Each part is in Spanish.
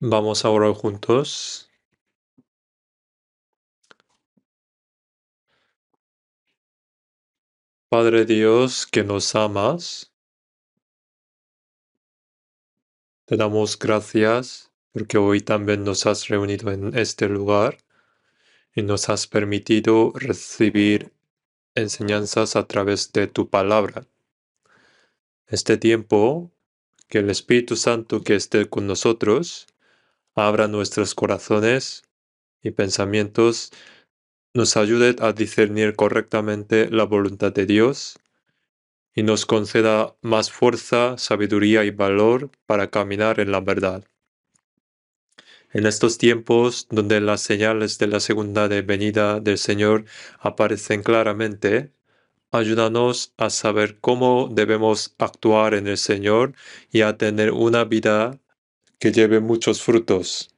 Vamos a orar juntos. Padre Dios, que nos amas, te damos gracias porque hoy también nos has reunido en este lugar y nos has permitido recibir enseñanzas a través de tu palabra. Este tiempo, que el Espíritu Santo que esté con nosotros abra nuestros corazones y pensamientos, nos ayude a discernir correctamente la voluntad de Dios y nos conceda más fuerza, sabiduría y valor para caminar en la verdad. En estos tiempos donde las señales de la segunda venida del Señor aparecen claramente, ayúdanos a saber cómo debemos actuar en el Señor y a tener una vida que lleve muchos frutos.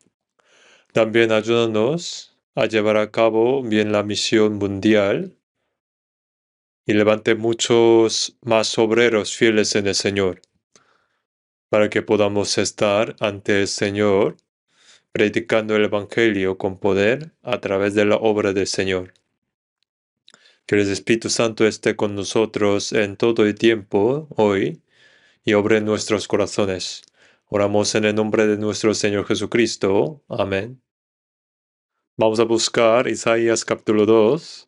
También ayúdanos a llevar a cabo bien la misión mundial y levante muchos más obreros fieles en el Señor, para que podamos estar ante el Señor predicando el Evangelio con poder a través de la obra del Señor. Que el Espíritu Santo esté con nosotros en todo el tiempo hoy y obre en nuestros corazones. Oramos en el nombre de nuestro Señor Jesucristo. Amén. Vamos a buscar Isaías capítulo 2.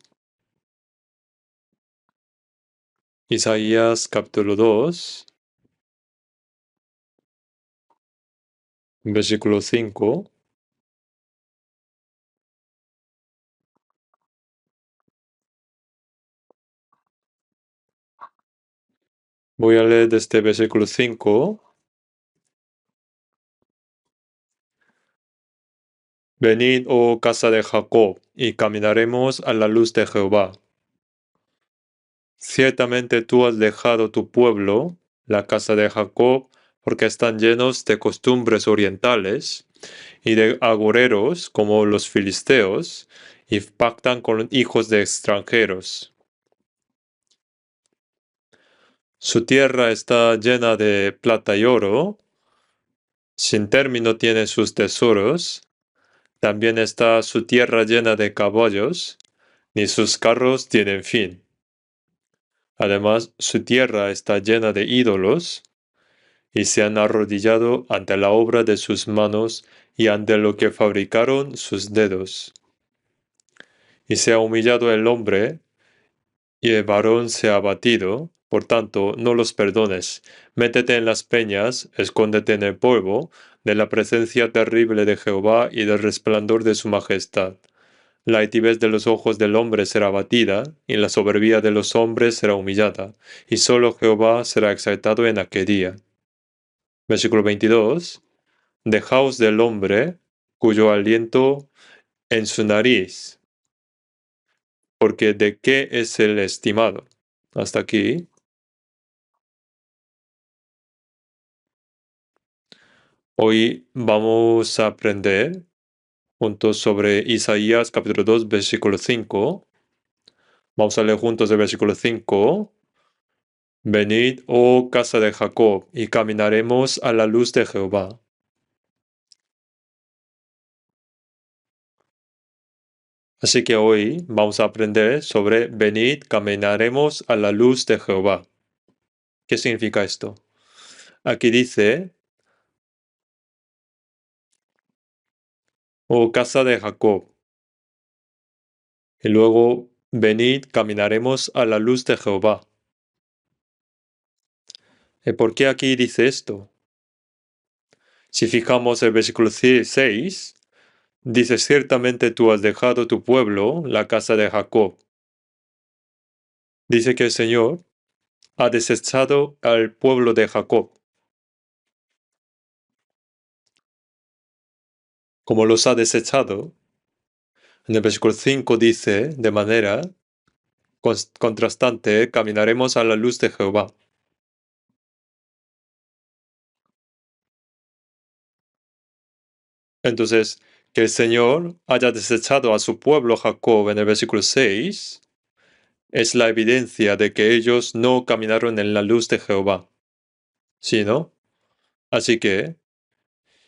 Isaías capítulo 2, versículo 5. Voy a leer desde versículo 5. Venid, oh casa de Jacob, y caminaremos a la luz de Jehová. Ciertamente tú has dejado tu pueblo, la casa de Jacob, porque están llenos de costumbres orientales y de agoreros como los filisteos, y pactan con hijos de extranjeros. Su tierra está llena de plata y oro, sin término tiene sus tesoros. También está su tierra llena de caballos, ni sus carros tienen fin. Además, su tierra está llena de ídolos, y se han arrodillado ante la obra de sus manos y ante lo que fabricaron sus dedos. Y se ha humillado el hombre, y el varón se ha abatido, por tanto, no los perdones. Métete en las peñas, escóndete en el polvo, de la presencia terrible de Jehová y del resplandor de su majestad. La altivez de los ojos del hombre será abatida, y la soberbia de los hombres será humillada, y solo Jehová será exaltado en aquel día. Versículo 22. Dejaos del hombre, cuyo aliento en su nariz, porque de qué es el estimado. Hasta aquí. Hoy vamos a aprender juntos sobre Isaías capítulo 2, versículo 5. Vamos a leer juntos el versículo 5. Venid, oh casa de Jacob, y caminaremos a la luz de Jehová. Así que hoy vamos a aprender sobre venid, caminaremos a la luz de Jehová. ¿Qué significa esto? Aquí dice, oh casa de Jacob, y luego venid, caminaremos a la luz de Jehová. ¿Por qué aquí dice esto? Si fijamos el versículo 6, dice, ciertamente tú has dejado tu pueblo, la casa de Jacob. Dice que el Señor ha desechado al pueblo de Jacob. Como los ha desechado, en el versículo 5 dice, de manera contrastante, caminaremos a la luz de Jehová. Entonces, que el Señor haya desechado a su pueblo Jacob en el versículo 6 es la evidencia de que ellos no caminaron en la luz de Jehová. ¿Sí, no? Así que,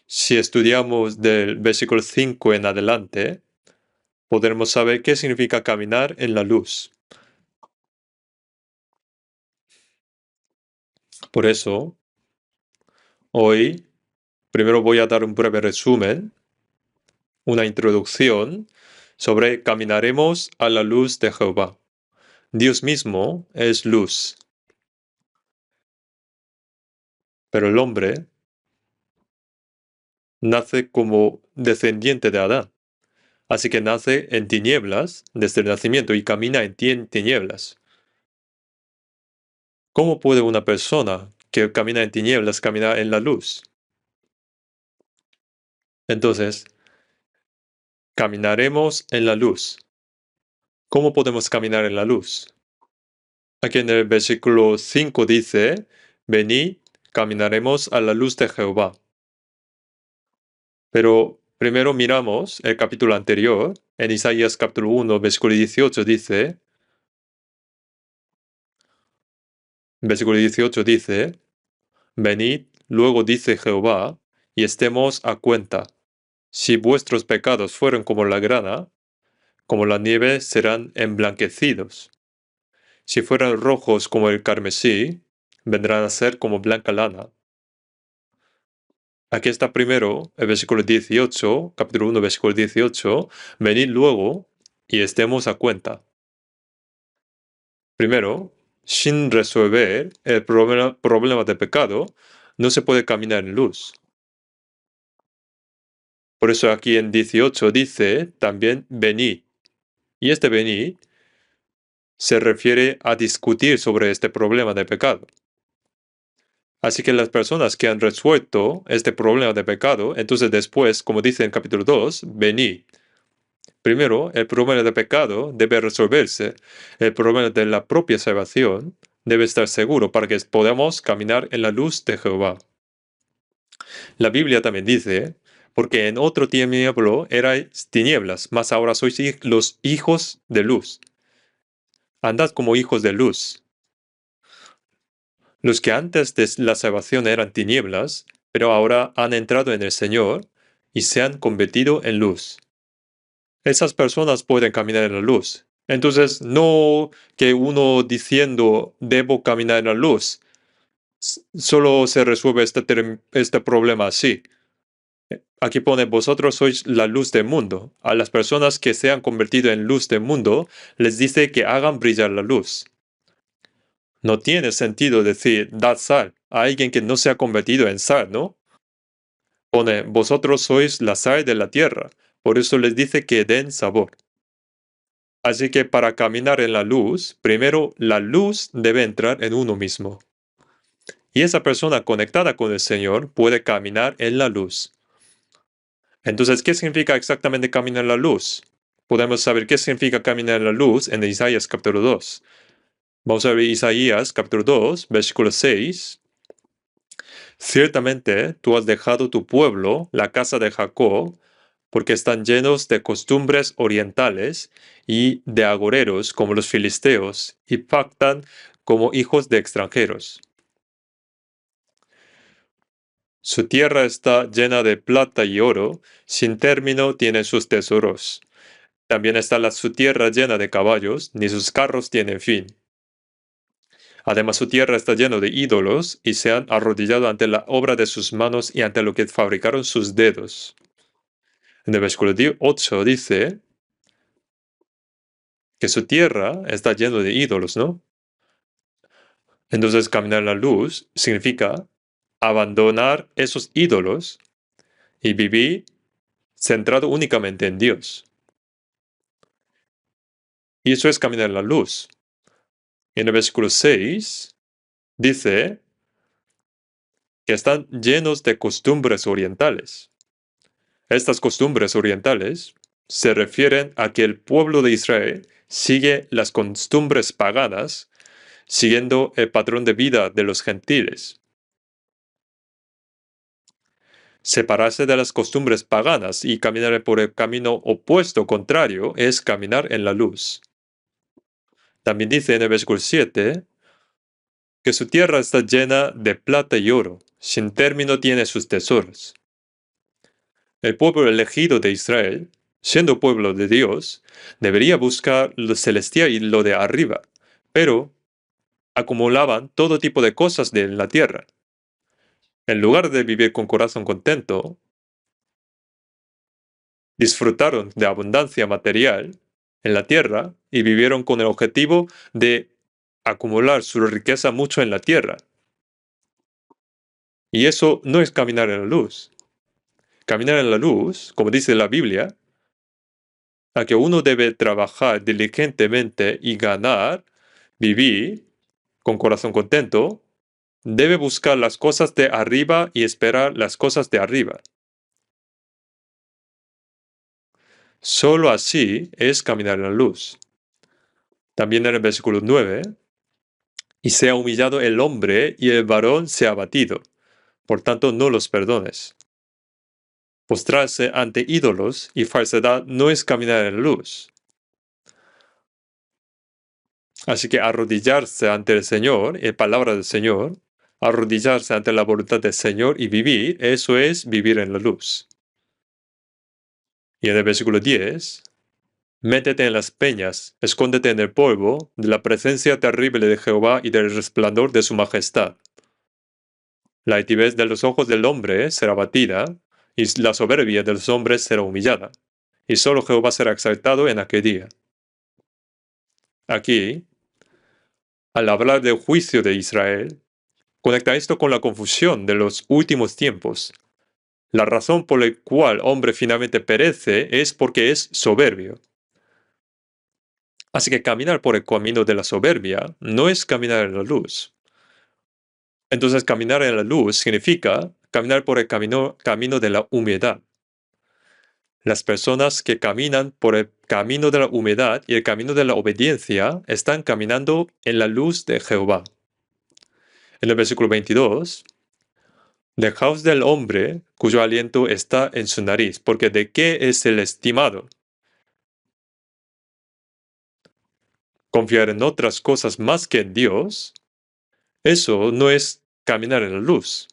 Si estudiamos del versículo 5 en adelante, podremos saber qué significa caminar en la luz. Por eso, hoy, primero voy a dar un breve resumen, una introducción sobre caminaremos a la luz de Jehová. Dios mismo es luz, pero el hombre nace como descendiente de Adán. Así que nace en tinieblas desde el nacimiento y camina en tinieblas. ¿Cómo puede una persona que camina en tinieblas caminar en la luz? Entonces, caminaremos en la luz. ¿Cómo podemos caminar en la luz? Aquí en el versículo 5 dice, venid, caminaremos a la luz de Jehová. Pero primero miramos el capítulo anterior, en Isaías capítulo 1, versículo 18 dice, venid, luego dice Jehová, y estemos a cuenta. Si vuestros pecados fueron como la grana, como la nieve serán emblanquecidos. Si fueran rojos como el carmesí, vendrán a ser como blanca lana. Aquí está primero el versículo 18, capítulo 1, versículo 18. Venid luego y estemos a cuenta. Primero, sin resolver el problema de pecado, no se puede caminar en luz. Por eso aquí en 18 dice también venid. Y este venid se refiere a discutir sobre este problema de pecado. Así que las personas que han resuelto este problema de pecado, entonces después, como dice en capítulo 2, venid. Primero, el problema de pecado debe resolverse. El problema de la propia salvación debe estar seguro para que podamos caminar en la luz de Jehová. La Biblia también dice, porque en otro tiempo erais tinieblas, mas ahora sois los hijos de luz. Andad como hijos de luz. Los que antes de la salvación eran tinieblas, pero ahora han entrado en el Señor y se han convertido en luz. Esas personas pueden caminar en la luz. Entonces, no que uno diciendo debo caminar en la luz, solo se resuelve este problema así. Aquí pone, vosotros sois la luz del mundo. A las personas que se han convertido en luz del mundo, les dice que hagan brillar la luz. No tiene sentido decir, dad sal a alguien que no se ha convertido en sal, ¿no? Pone, vosotros sois la sal de la tierra. Por eso les dice que den sabor. Así que para caminar en la luz, primero la luz debe entrar en uno mismo. Y esa persona conectada con el Señor puede caminar en la luz. Entonces, ¿qué significa exactamente caminar en la luz? Podemos saber qué significa caminar en la luz en Isaías capítulo 2. Vamos a ver Isaías capítulo 2, versículo 6. Ciertamente tú has dejado tu pueblo, la casa de Jacob, porque están llenos de costumbres orientales y de agoreros como los filisteos, y pactan como hijos de extranjeros. Su tierra está llena de plata y oro, sin término tienen sus tesoros. También está su tierra llena de caballos, ni sus carros tienen fin. Además, su tierra está llena de ídolos, y se han arrodillado ante la obra de sus manos y ante lo que fabricaron sus dedos. En el versículo 8 dice que su tierra está llena de ídolos, ¿no? Entonces, caminar en la luz significa abandonar esos ídolos y vivir centrado únicamente en Dios. Y eso es caminar en la luz. En el versículo 6 dice que están llenos de costumbres orientales. Estas costumbres orientales se refieren a que el pueblo de Israel sigue las costumbres paganas, siguiendo el patrón de vida de los gentiles. Separarse de las costumbres paganas y caminar por el camino opuesto, contrario, es caminar en la luz. También dice en el versículo 7 que su tierra está llena de plata y oro, sin término tiene sus tesoros. El pueblo elegido de Israel, siendo pueblo de Dios, debería buscar lo celestial y lo de arriba, pero acumulaban todo tipo de cosas de la tierra. En lugar de vivir con corazón contento, disfrutaron de abundancia material en la tierra y vivieron con el objetivo de acumular su riqueza mucho en la tierra. Y eso no es caminar en la luz. Caminar en la luz, como dice la Biblia, a que uno debe trabajar diligentemente y ganar, vivir con corazón contento, debe buscar las cosas de arriba y esperar las cosas de arriba. Solo así es caminar en la luz. También en el versículo 9, y sea humillado el hombre y el varón sea abatido. Por tanto, no los perdones. Postrarse ante ídolos y falsedad no es caminar en la luz. Así que arrodillarse ante el Señor, en palabra del Señor, arrodillarse ante la voluntad del Señor y vivir, eso es vivir en la luz. Y en el versículo 10, métete en las peñas, escóndete en el polvo de la presencia terrible de Jehová y del resplandor de su majestad. La altivez de los ojos del hombre será batida, y la soberbia de los hombres será humillada, y solo Jehová será exaltado en aquel día. Aquí, al hablar del juicio de Israel, conecta esto con la confusión de los últimos tiempos. La razón por la cual hombre finalmente perece es porque es soberbio. Así que caminar por el camino de la soberbia no es caminar en la luz. Entonces caminar en la luz significa caminar por el camino de la humildad. Las personas que caminan por el camino de la humildad y el camino de la obediencia están caminando en la luz de Jehová. En el versículo 22, dejaos del hombre cuyo aliento está en su nariz, porque ¿de qué es el estimado? Confiar en otras cosas más que en Dios, eso no es caminar en la luz.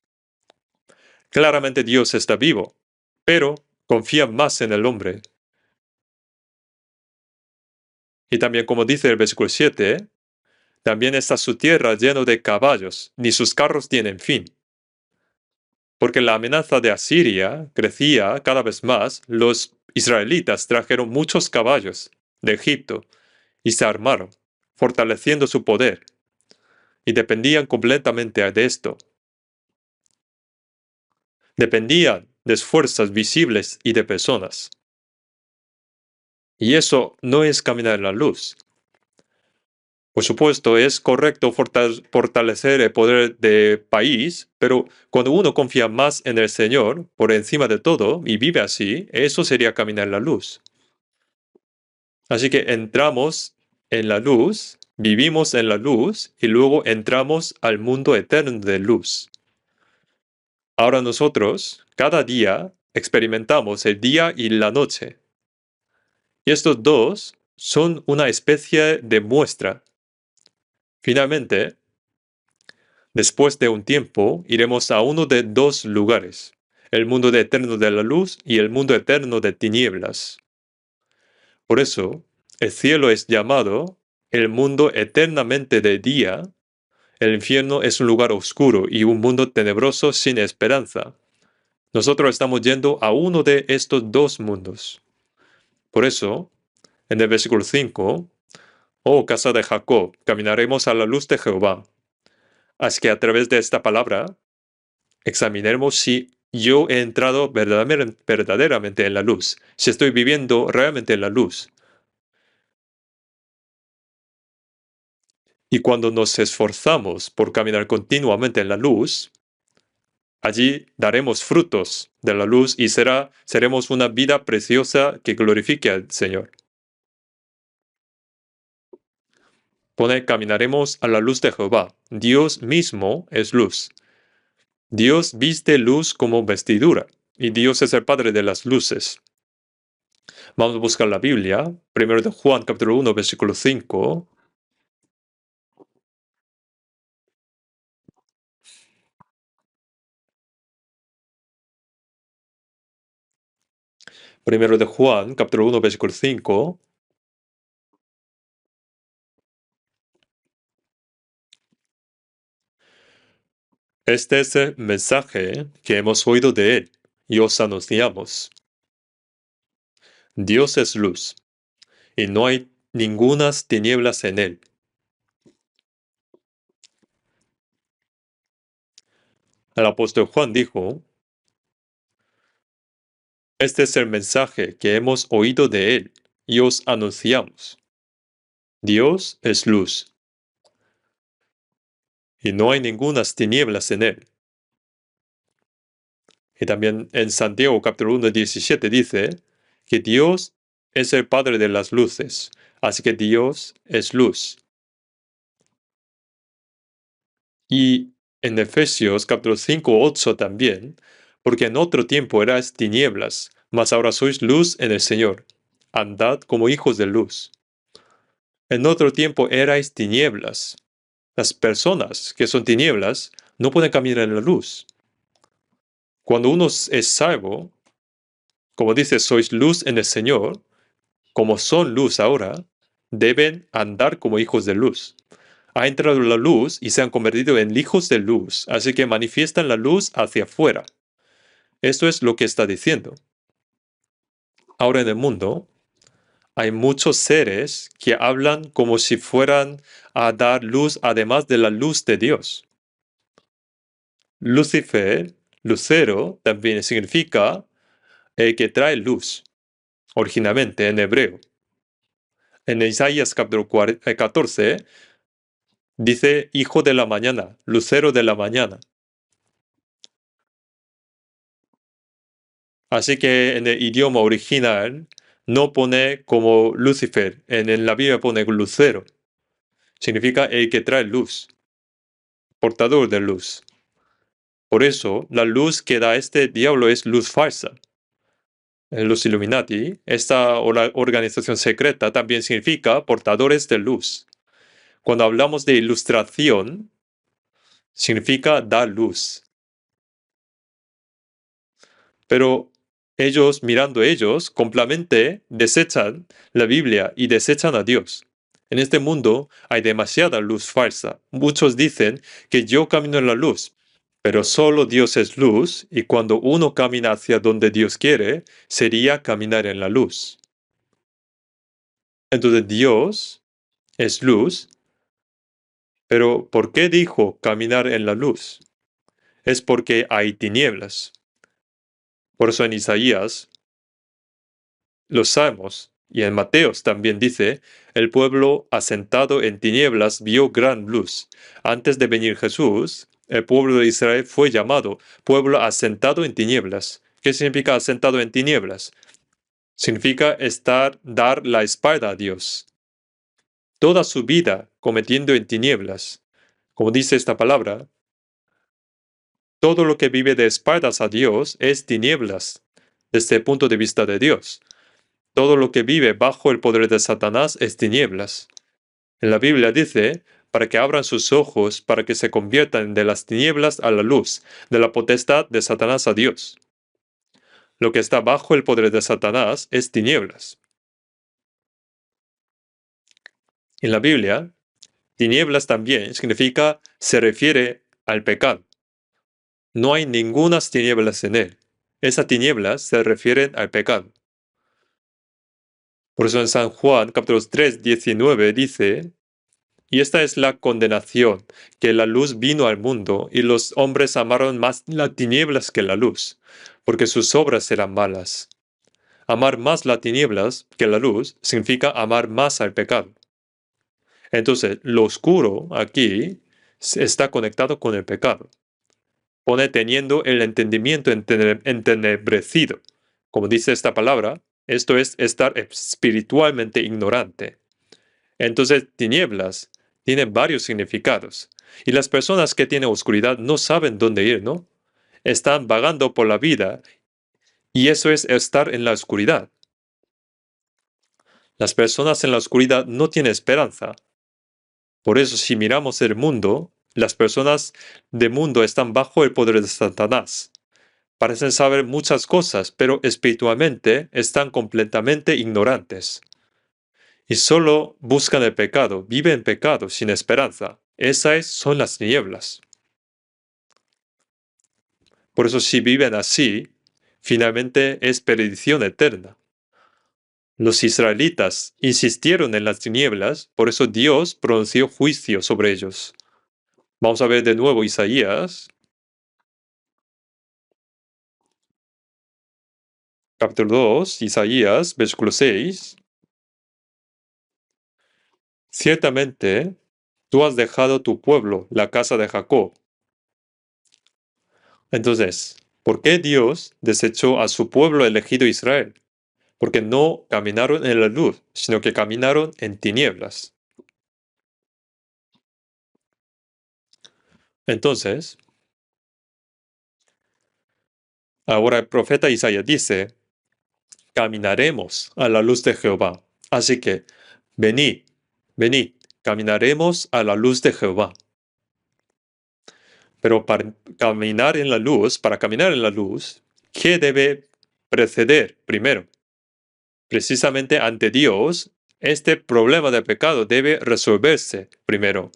Claramente Dios está vivo, pero confía más en el hombre. Y también como dice el versículo 7, también está su tierra lleno de caballos, ni sus carros tienen fin. Porque la amenaza de Asiria crecía cada vez más, los israelitas trajeron muchos caballos de Egipto y se armaron, fortaleciendo su poder, y dependían completamente de esto. Dependían de fuerzas visibles y de personas. Y eso no es caminar en la luz. Por supuesto, es correcto fortalecer el poder del país, pero cuando uno confía más en el Señor por encima de todo y vive así, eso sería caminar en la luz. Así que entramos en la luz, vivimos en la luz y luego entramos al mundo eterno de luz. Ahora nosotros, cada día, experimentamos el día y la noche. Y estos dos son una especie de muestra. Finalmente, después de un tiempo, iremos a uno de dos lugares, el mundo eterno de la luz y el mundo eterno de tinieblas. Por eso, el cielo es llamado el mundo eternamente de día, el infierno es un lugar oscuro y un mundo tenebroso sin esperanza. Nosotros estamos yendo a uno de estos dos mundos. Por eso, en el versículo 5, oh casa de Jacob, caminaremos a la luz de Jehová. Así que a través de esta palabra, examinemos si yo he entrado verdaderamente en la luz, si estoy viviendo realmente en la luz. Y cuando nos esforzamos por caminar continuamente en la luz, allí daremos frutos de la luz y seremos una vida preciosa que glorifique al Señor. Pone, caminaremos a la luz de Jehová. Dios mismo es luz. Dios viste luz como vestidura, y Dios es el Padre de las luces. Vamos a buscar la Biblia, primero de Juan capítulo 1, versículo 5. Primero de Juan, capítulo 1, versículo 5. Este es el mensaje que hemos oído de él y os anunciamos. Dios es luz, y no hay ningunas tinieblas en él. El apóstol Juan dijo, este es el mensaje que hemos oído de él y os anunciamos. Dios es luz, y no hay ningunas tinieblas en él. Y también en Santiago capítulo 1, 17 dice que Dios es el Padre de las luces, así que Dios es luz. Y en Efesios capítulo 5, 8 también, porque en otro tiempo erais tinieblas, mas ahora sois luz en el Señor. Andad como hijos de luz. En otro tiempo erais tinieblas. Las personas que son tinieblas no pueden caminar en la luz. Cuando uno es salvo, como dice, sois luz en el Señor, como son luz ahora, deben andar como hijos de luz. Ha entrado la luz y se han convertido en hijos de luz, así que manifiestan la luz hacia afuera. Esto es lo que está diciendo. Ahora en el mundo hay muchos seres que hablan como si fueran a dar luz además de la luz de Dios. Lucifer, lucero, también significa el que trae luz, originalmente en hebreo. En Isaías capítulo 14 dice hijo de la mañana, lucero de la mañana. Así que en el idioma original no pone como Lucifer, en la Biblia pone lucero. Significa el que trae luz, portador de luz. Por eso, la luz que da este diablo es luz falsa. En los Illuminati, esta organización secreta también significa portadores de luz. Cuando hablamos de ilustración, significa dar luz. Pero ellos, mirando ellos, completamente desechan la Biblia y desechan a Dios. En este mundo hay demasiada luz falsa. Muchos dicen que yo camino en la luz, pero solo Dios es luz y cuando uno camina hacia donde Dios quiere, sería caminar en la luz. Entonces Dios es luz, pero ¿por qué dijo caminar en la luz? Es porque hay tinieblas. Por eso en Isaías, los Salmos y en Mateos también dice, el pueblo asentado en tinieblas vio gran luz. Antes de venir Jesús, el pueblo de Israel fue llamado pueblo asentado en tinieblas. ¿Qué significa asentado en tinieblas? Significa dar la espalda a Dios. Toda su vida cometiendo en tinieblas. Como dice esta palabra, todo lo que vive de espaldas a Dios es tinieblas, desde el punto de vista de Dios. Todo lo que vive bajo el poder de Satanás es tinieblas. En la Biblia dice, para que abran sus ojos, para que se conviertan de las tinieblas a la luz, de la potestad de Satanás a Dios. Lo que está bajo el poder de Satanás es tinieblas. En la Biblia, tinieblas también significa, se refiere al pecado. No hay ningunas tinieblas en él. Esas tinieblas se refieren al pecado. Por eso en San Juan, capítulo 3, 19, dice, y esta es la condenación, que la luz vino al mundo, y los hombres amaron más las tinieblas que la luz, porque sus obras eran malas. Amar más las tinieblas que la luz significa amar más al pecado. Entonces, lo oscuro aquí está conectado con el pecado. Pone teniendo el entendimiento entenebrecido. Como dice esta palabra, esto es estar espiritualmente ignorante. Entonces, tinieblas tienen varios significados. Y las personas que tienen oscuridad no saben dónde ir, ¿no? Están vagando por la vida y eso es estar en la oscuridad. Las personas en la oscuridad no tienen esperanza. Por eso, si miramos el mundo, las personas del mundo están bajo el poder de Satanás. parecen saber muchas cosas, pero espiritualmente están completamente ignorantes. Y solo buscan el pecado, viven en pecado sin esperanza. Esas son las tinieblas. Por eso si viven así, finalmente es perdición eterna. Los israelitas insistieron en las tinieblas, por eso Dios pronunció juicio sobre ellos. Vamos a ver de nuevo Isaías, capítulo 2, Isaías, versículo 6. Ciertamente, tú has dejado tu pueblo, la casa de Jacob. Entonces, ¿por qué Dios desechó a su pueblo elegido Israel? Porque no caminaron en la luz, sino que caminaron en tinieblas. Entonces, ahora el profeta Isaías dice, caminaremos a la luz de Jehová. Así que, venid, venid, caminaremos a la luz de Jehová. Pero para caminar en la luz, ¿qué debe preceder primero? Precisamente ante Dios, este problema de pecado debe resolverse primero.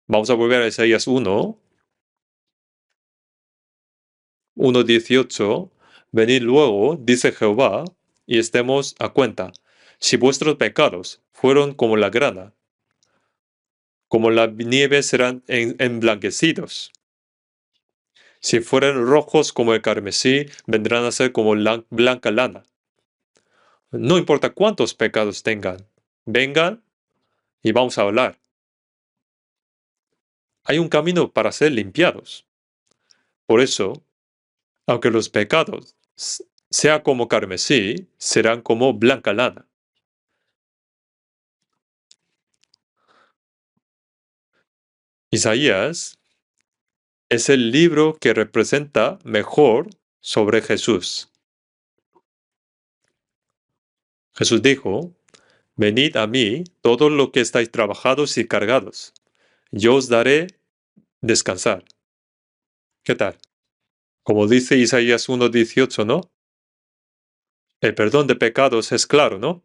Vamos a volver a Isaías 1:18. Venid luego, dice Jehová, y estemos a cuenta. Si vuestros pecados fueron como la grana, como la nieve serán emblanquecidos. Si fueran rojos como el carmesí, vendrán a ser como la blanca lana. No importa cuántos pecados tengan, vengan y vamos a hablar. Hay un camino para ser limpiados. Por eso, aunque los pecados sean como carmesí, serán como blanca lana. Isaías es el libro que representa mejor sobre Jesús. Jesús dijo, venid a mí todos los que estáis trabajados y cargados, yo os daré descansar. ¿Qué tal? Como dice Isaías 1:18, ¿no? El perdón de pecados es claro, ¿no?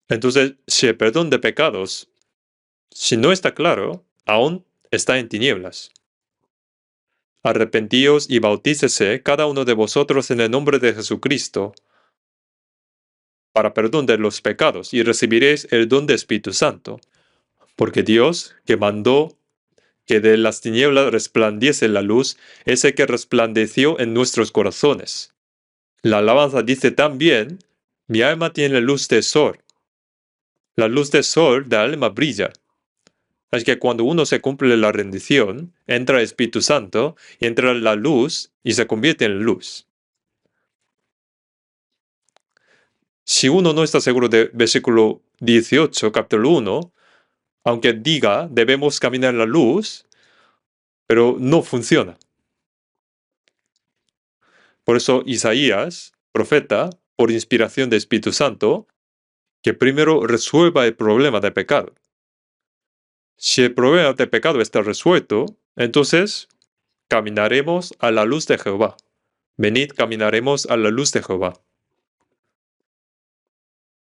Entonces, si el perdón de pecados, si no está claro, aún está en tinieblas. Arrepentíos y bautícese cada uno de vosotros en el nombre de Jesucristo para perdón de los pecados y recibiréis el don del Espíritu Santo. Porque Dios, que mandó que de las tinieblas resplandeciese la luz, es el que resplandeció en nuestros corazones. La alabanza dice también, mi alma tiene luz de sol. La luz del sol del alma brilla. Así que cuando uno se cumple la rendición, entra el Espíritu Santo, y entra la luz y se convierte en luz. Si uno no está seguro de versículo 18, capítulo 1, aunque diga debemos caminar en la luz, pero no funciona. Por eso Isaías, profeta, por inspiración del Espíritu Santo, que primero resuelva el problema de pecado. Si el problema de pecado está resuelto, entonces caminaremos a la luz de Jehová. Venid, caminaremos a la luz de Jehová.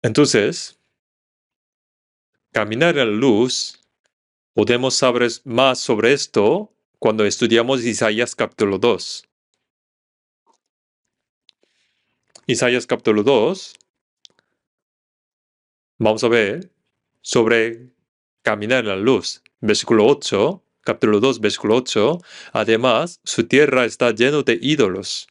Entonces, caminar en la luz, podemos saber más sobre esto cuando estudiamos Isaías capítulo 2. Isaías capítulo 2, vamos a ver sobre caminar en la luz. Versículo 8, capítulo 2, versículo 8. Además, su tierra está llena de ídolos.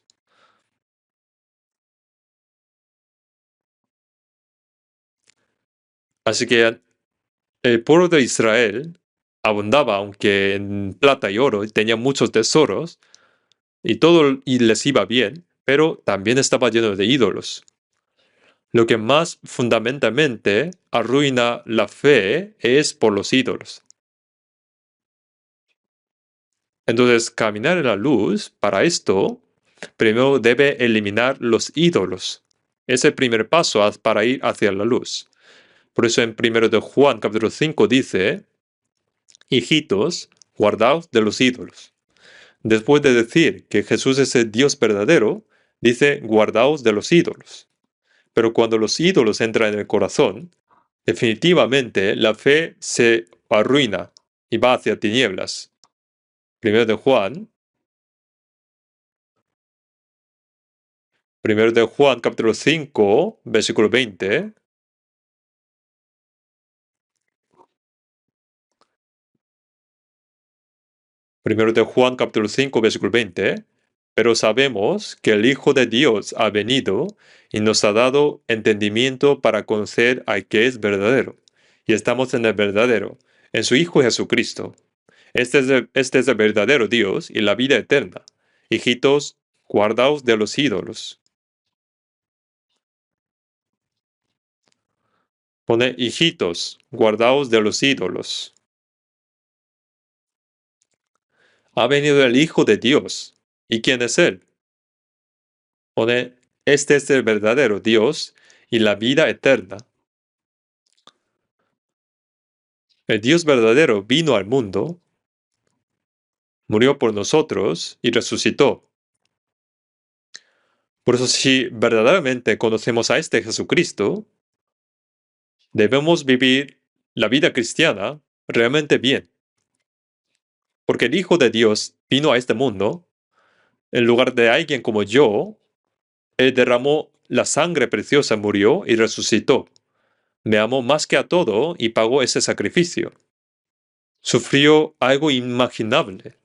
Así que el pueblo de Israel abundaba, aunque en plata y oro, y tenía muchos tesoros, y todo y les iba bien, pero también estaba lleno de ídolos. Lo que más fundamentalmente arruina la fe es por los ídolos. Entonces, caminar en la luz, para esto, primero debe eliminar los ídolos. Es el primer paso para ir hacia la luz. Por eso en 1 de Juan capítulo 5 dice, hijitos, guardaos de los ídolos. Después de decir que Jesús es el Dios verdadero, dice, guardaos de los ídolos. Pero cuando los ídolos entran en el corazón, definitivamente la fe se arruina y va hacia tinieblas. Primero de Juan capítulo 5, versículo 20. Primero de Juan capítulo 5, versículo 20. Pero sabemos que el Hijo de Dios ha venido y nos ha dado entendimiento para conocer al que es verdadero. Y estamos en el verdadero, en su Hijo Jesucristo. Este es el verdadero Dios y la vida eterna. Hijitos, guardaos de los ídolos. Pone, hijitos, guardaos de los ídolos. Ha venido el Hijo de Dios. ¿Y quién es Él? Pone, este es el verdadero Dios y la vida eterna. El Dios verdadero vino al mundo, murió por nosotros y resucitó. Por eso, si verdaderamente conocemos a este Jesucristo, debemos vivir la vida cristiana realmente bien. Porque el Hijo de Dios vino a este mundo, en lugar de alguien como yo, Él derramó la sangre preciosa, murió y resucitó. Me amó más que a todo y pagó ese sacrificio. Sufrió algo inimaginable.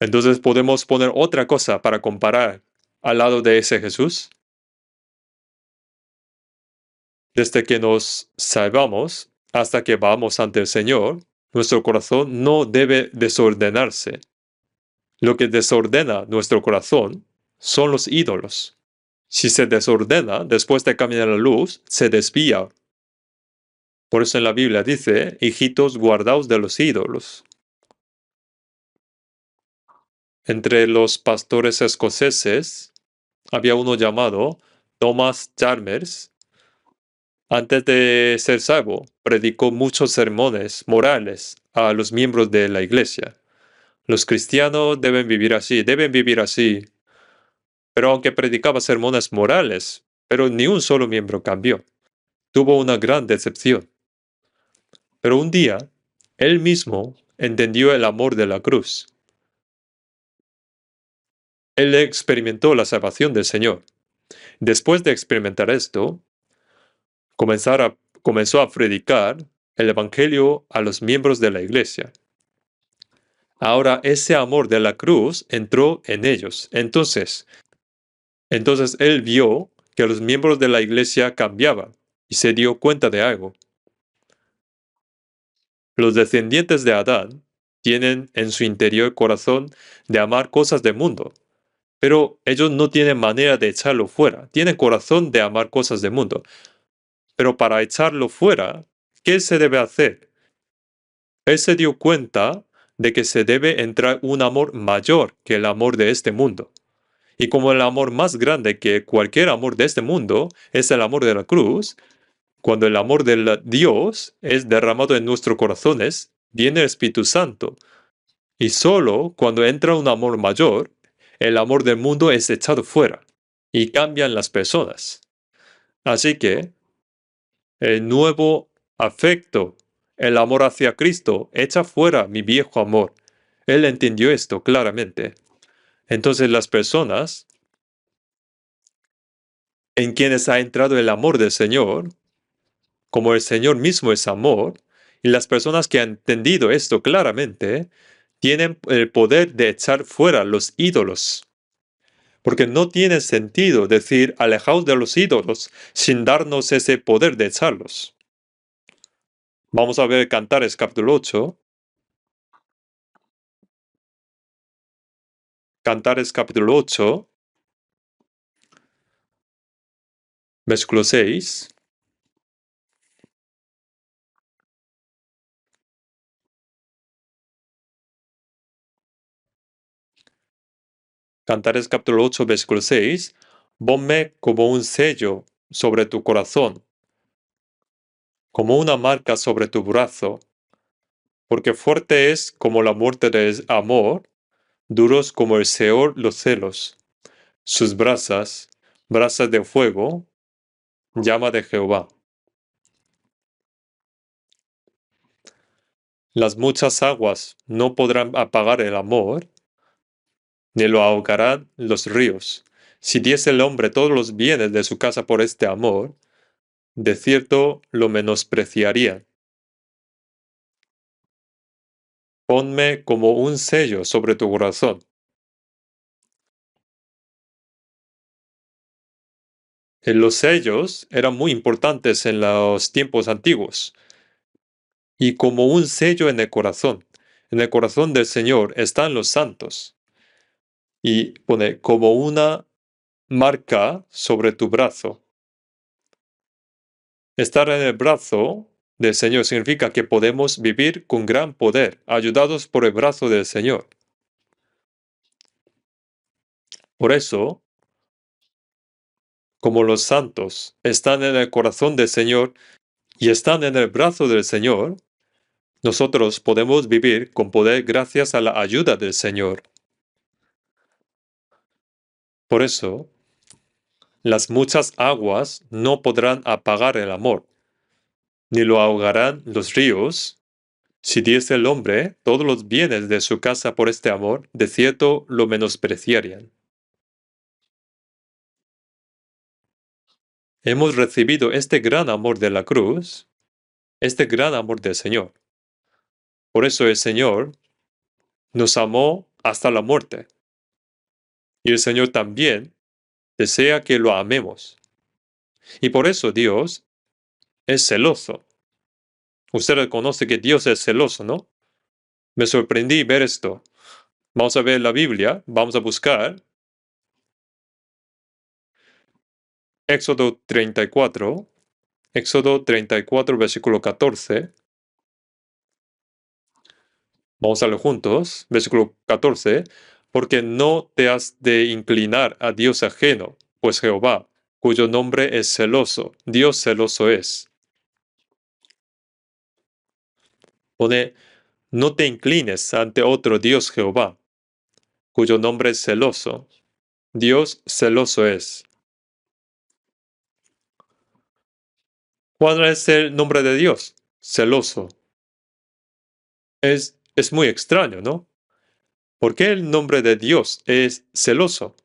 Entonces podemos poner otra cosa para comparar al lado de ese Jesús. Desde que nos salvamos hasta que vamos ante el Señor, nuestro corazón no debe desordenarse. Lo que desordena nuestro corazón son los ídolos. Si se desordena después de caminar la luz, se desvía. Por eso en la Biblia dice, hijitos, guardaos de los ídolos. Entre los pastores escoceses había uno llamado Thomas Chalmers. Antes de ser salvo, predicó muchos sermones morales a los miembros de la iglesia. Los cristianos deben vivir así, deben vivir así. Pero aunque predicaba sermones morales, pero ni un solo miembro cambió. Tuvo una gran decepción. Pero un día, él mismo entendió el amor de la cruz. Él experimentó la salvación del Señor. Después de experimentar esto, comenzó a predicar el Evangelio a los miembros de la iglesia. Ahora ese amor de la cruz entró en ellos. Entonces él vio que los miembros de la iglesia cambiaban y se dio cuenta de algo. Los descendientes de Adán tienen en su interior corazón de amar cosas del mundo, pero ellos no tienen manera de echarlo fuera. Tienen corazón de amar cosas del mundo. Pero para echarlo fuera, ¿qué se debe hacer? Él se dio cuenta de que se debe entrar un amor mayor que el amor de este mundo. Y como el amor más grande que cualquier amor de este mundo es el amor de la cruz, cuando el amor de Dios es derramado en nuestros corazones, viene el Espíritu Santo. Y solo cuando entra un amor mayor, el amor del mundo es echado fuera y cambian las personas. Así que el nuevo afecto, el amor hacia Cristo, echa fuera mi viejo amor. Él entendió esto claramente. Entonces las personas en quienes ha entrado el amor del Señor, como el Señor mismo es amor, y las personas que han entendido esto claramente, tienen el poder de echar fuera los ídolos. Porque no tiene sentido decir alejaos de los ídolos sin darnos ese poder de echarlos. Vamos a ver Cantares capítulo 8. Cantares capítulo 8, versículo 6. Cantares capítulo 8, versículo 6. Ponme como un sello sobre tu corazón, como una marca sobre tu brazo, Porque fuerte es como la muerte de amor, duros como el Seol los celos. Sus brasas, brasas de fuego, llama de Jehová. Las muchas aguas no podrán apagar el amor, ni lo ahogarán los ríos. Si diese el hombre todos los bienes de su casa por este amor, de cierto lo menospreciarían. Ponme como un sello sobre tu corazón. Los sellos eran muy importantes en los tiempos antiguos. Y como un sello en el corazón. En el corazón del Señor están los santos. Y pone como una marca sobre tu brazo. Estar en el brazo del Señor significa que podemos vivir con gran poder, ayudados por el brazo del Señor. Por eso, como los santos están en el corazón del Señor y están en el brazo del Señor, nosotros podemos vivir con poder gracias a la ayuda del Señor. Por eso, las muchas aguas no podrán apagar el amor, ni lo ahogarán los ríos. Si diese el hombre todos los bienes de su casa por este amor, de cierto lo menospreciarían. Hemos recibido este gran amor de la cruz, este gran amor del Señor. Por eso el Señor nos amó hasta la muerte. Y el Señor también desea que lo amemos. Y por eso Dios es celoso. Usted reconoce que Dios es celoso, ¿no? Me sorprendí ver esto. Vamos a ver la Biblia, vamos a buscar Éxodo 34, versículo 14. Vamos a leer juntos, versículo 14. Porque no te has de inclinar a Dios ajeno, pues Jehová, cuyo nombre es celoso, Dios celoso es. Pone, no te inclines ante otro Dios Jehová, cuyo nombre es celoso, Dios celoso es. ¿Cuál es el nombre de Dios? Celoso. Es muy extraño, ¿no? ¿Por qué el nombre de Dios es celoso?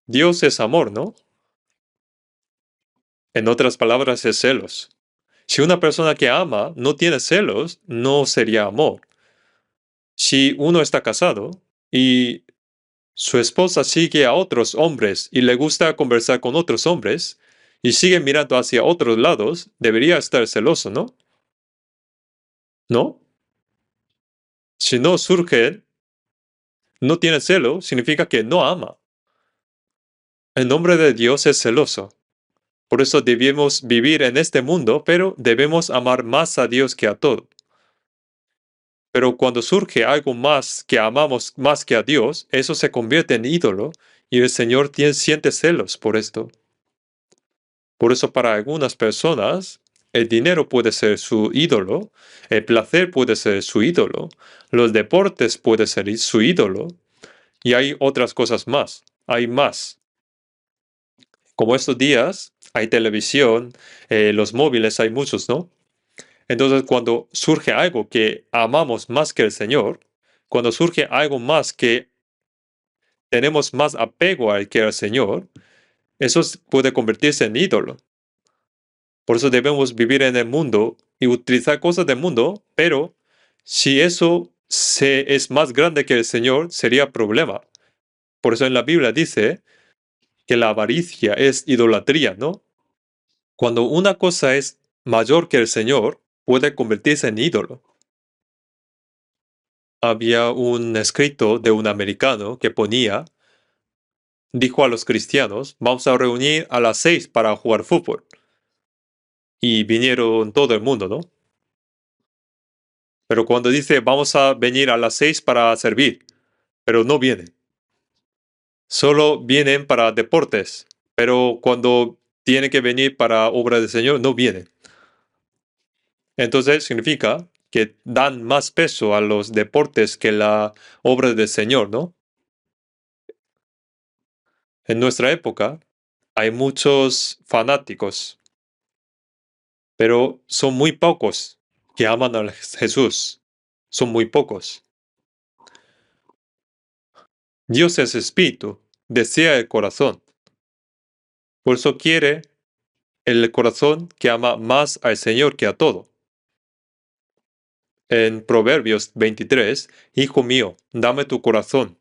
Dios es amor, ¿no? En otras palabras, es celos. Si una persona que ama no tiene celos, no sería amor. Si uno está casado y su esposa sigue a otros hombres y le gusta conversar con otros hombres y sigue mirando hacia otros lados, debería estar celoso, ¿no? ¿No? Si no surge, no tiene celo, significa que no ama. El nombre de Dios es celoso. Por eso debemos vivir en este mundo, pero debemos amar más a Dios que a todo. Pero cuando surge algo más que amamos más que a Dios, eso se convierte en ídolo y el Señor siente celos por esto. Por eso para algunas personas, el dinero puede ser su ídolo, el placer puede ser su ídolo, los deportes puede ser su ídolo, y hay otras cosas más, hay más. Como estos días hay televisión, los móviles hay muchos, ¿no? Entonces cuando surge algo que amamos más que el Señor, cuando surge algo más que tenemos más apego al que al Señor, eso puede convertirse en ídolo. Por eso debemos vivir en el mundo y utilizar cosas del mundo, pero si eso es más grande que el Señor, sería problema. Por eso en la Biblia dice que la avaricia es idolatría, ¿no? Cuando una cosa es mayor que el Señor, puede convertirse en ídolo. Había un escrito de un americano que dijo a los cristianos, vamos a reunir a las 6 para jugar fútbol. Y vinieron todo el mundo, ¿no? Pero cuando dice, vamos a venir a las 6 para servir, pero no vienen. Solo vienen para deportes, pero cuando tienen que venir para obra del Señor, no vienen. Entonces significa que dan más peso a los deportes que la obra del Señor, ¿no? En nuestra época hay muchos fanáticos, pero son muy pocos que aman a Jesús. Son muy pocos. Dios es espíritu, desea el corazón. Por eso quiere el corazón que ama más al Señor que a todo. En Proverbios 23, Hijo mío, dame tu corazón.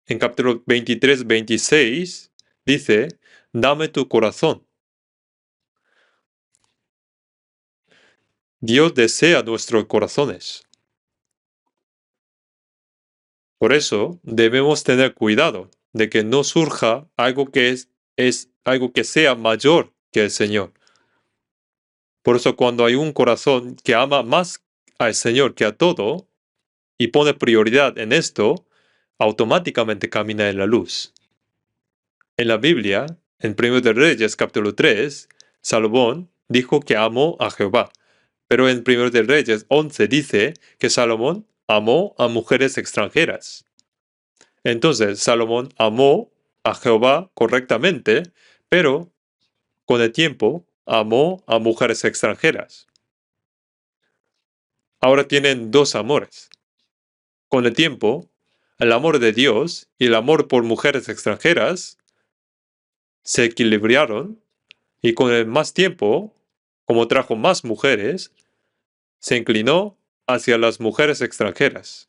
En capítulo 23, 26, dice, dame tu corazón. Dios desea nuestros corazones. Por eso debemos tener cuidado de que no surja algo que es algo que sea mayor que el Señor. Por eso cuando hay un corazón que ama más al Señor que a todo y pone prioridad en esto, automáticamente camina en la luz. En la Biblia, en 1 de Reyes capítulo 3, Salomón dijo que amó a Jehová. Pero en 1 de Reyes 11 dice que Salomón amó a mujeres extranjeras. Entonces, Salomón amó a Jehová correctamente, pero con el tiempo amó a mujeres extranjeras. Ahora tienen dos amores. Con el tiempo, el amor de Dios y el amor por mujeres extranjeras se equilibraron y con el más tiempo, como trajo más mujeres, se inclinó hacia las mujeres extranjeras.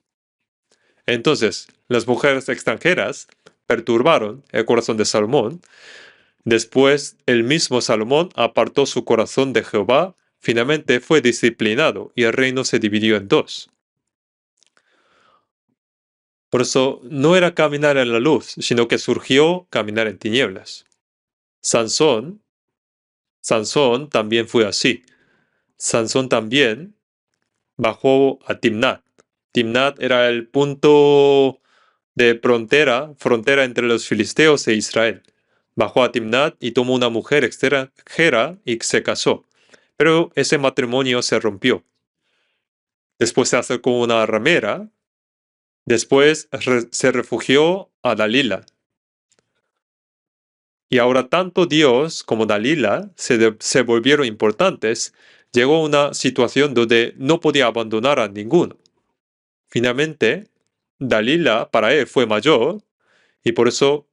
Entonces, las mujeres extranjeras perturbaron el corazón de Salomón. Después, el mismo Salomón apartó su corazón de Jehová, finalmente fue disciplinado y el reino se dividió en dos. Por eso no era caminar en la luz, sino que surgió caminar en tinieblas. Sansón también fue así. Sansón también bajó a Timnat. Timnat era el punto de frontera entre los filisteos e Israel. Bajó a Timnat y tomó una mujer extranjera y se casó. Pero ese matrimonio se rompió. Después se acercó una ramera. Después se refugió a Dalila. Y ahora tanto Dios como Dalila se volvieron importantes. Llegó a una situación donde no podía abandonar a ninguno. Finalmente, Dalila para él fue mayor y por eso,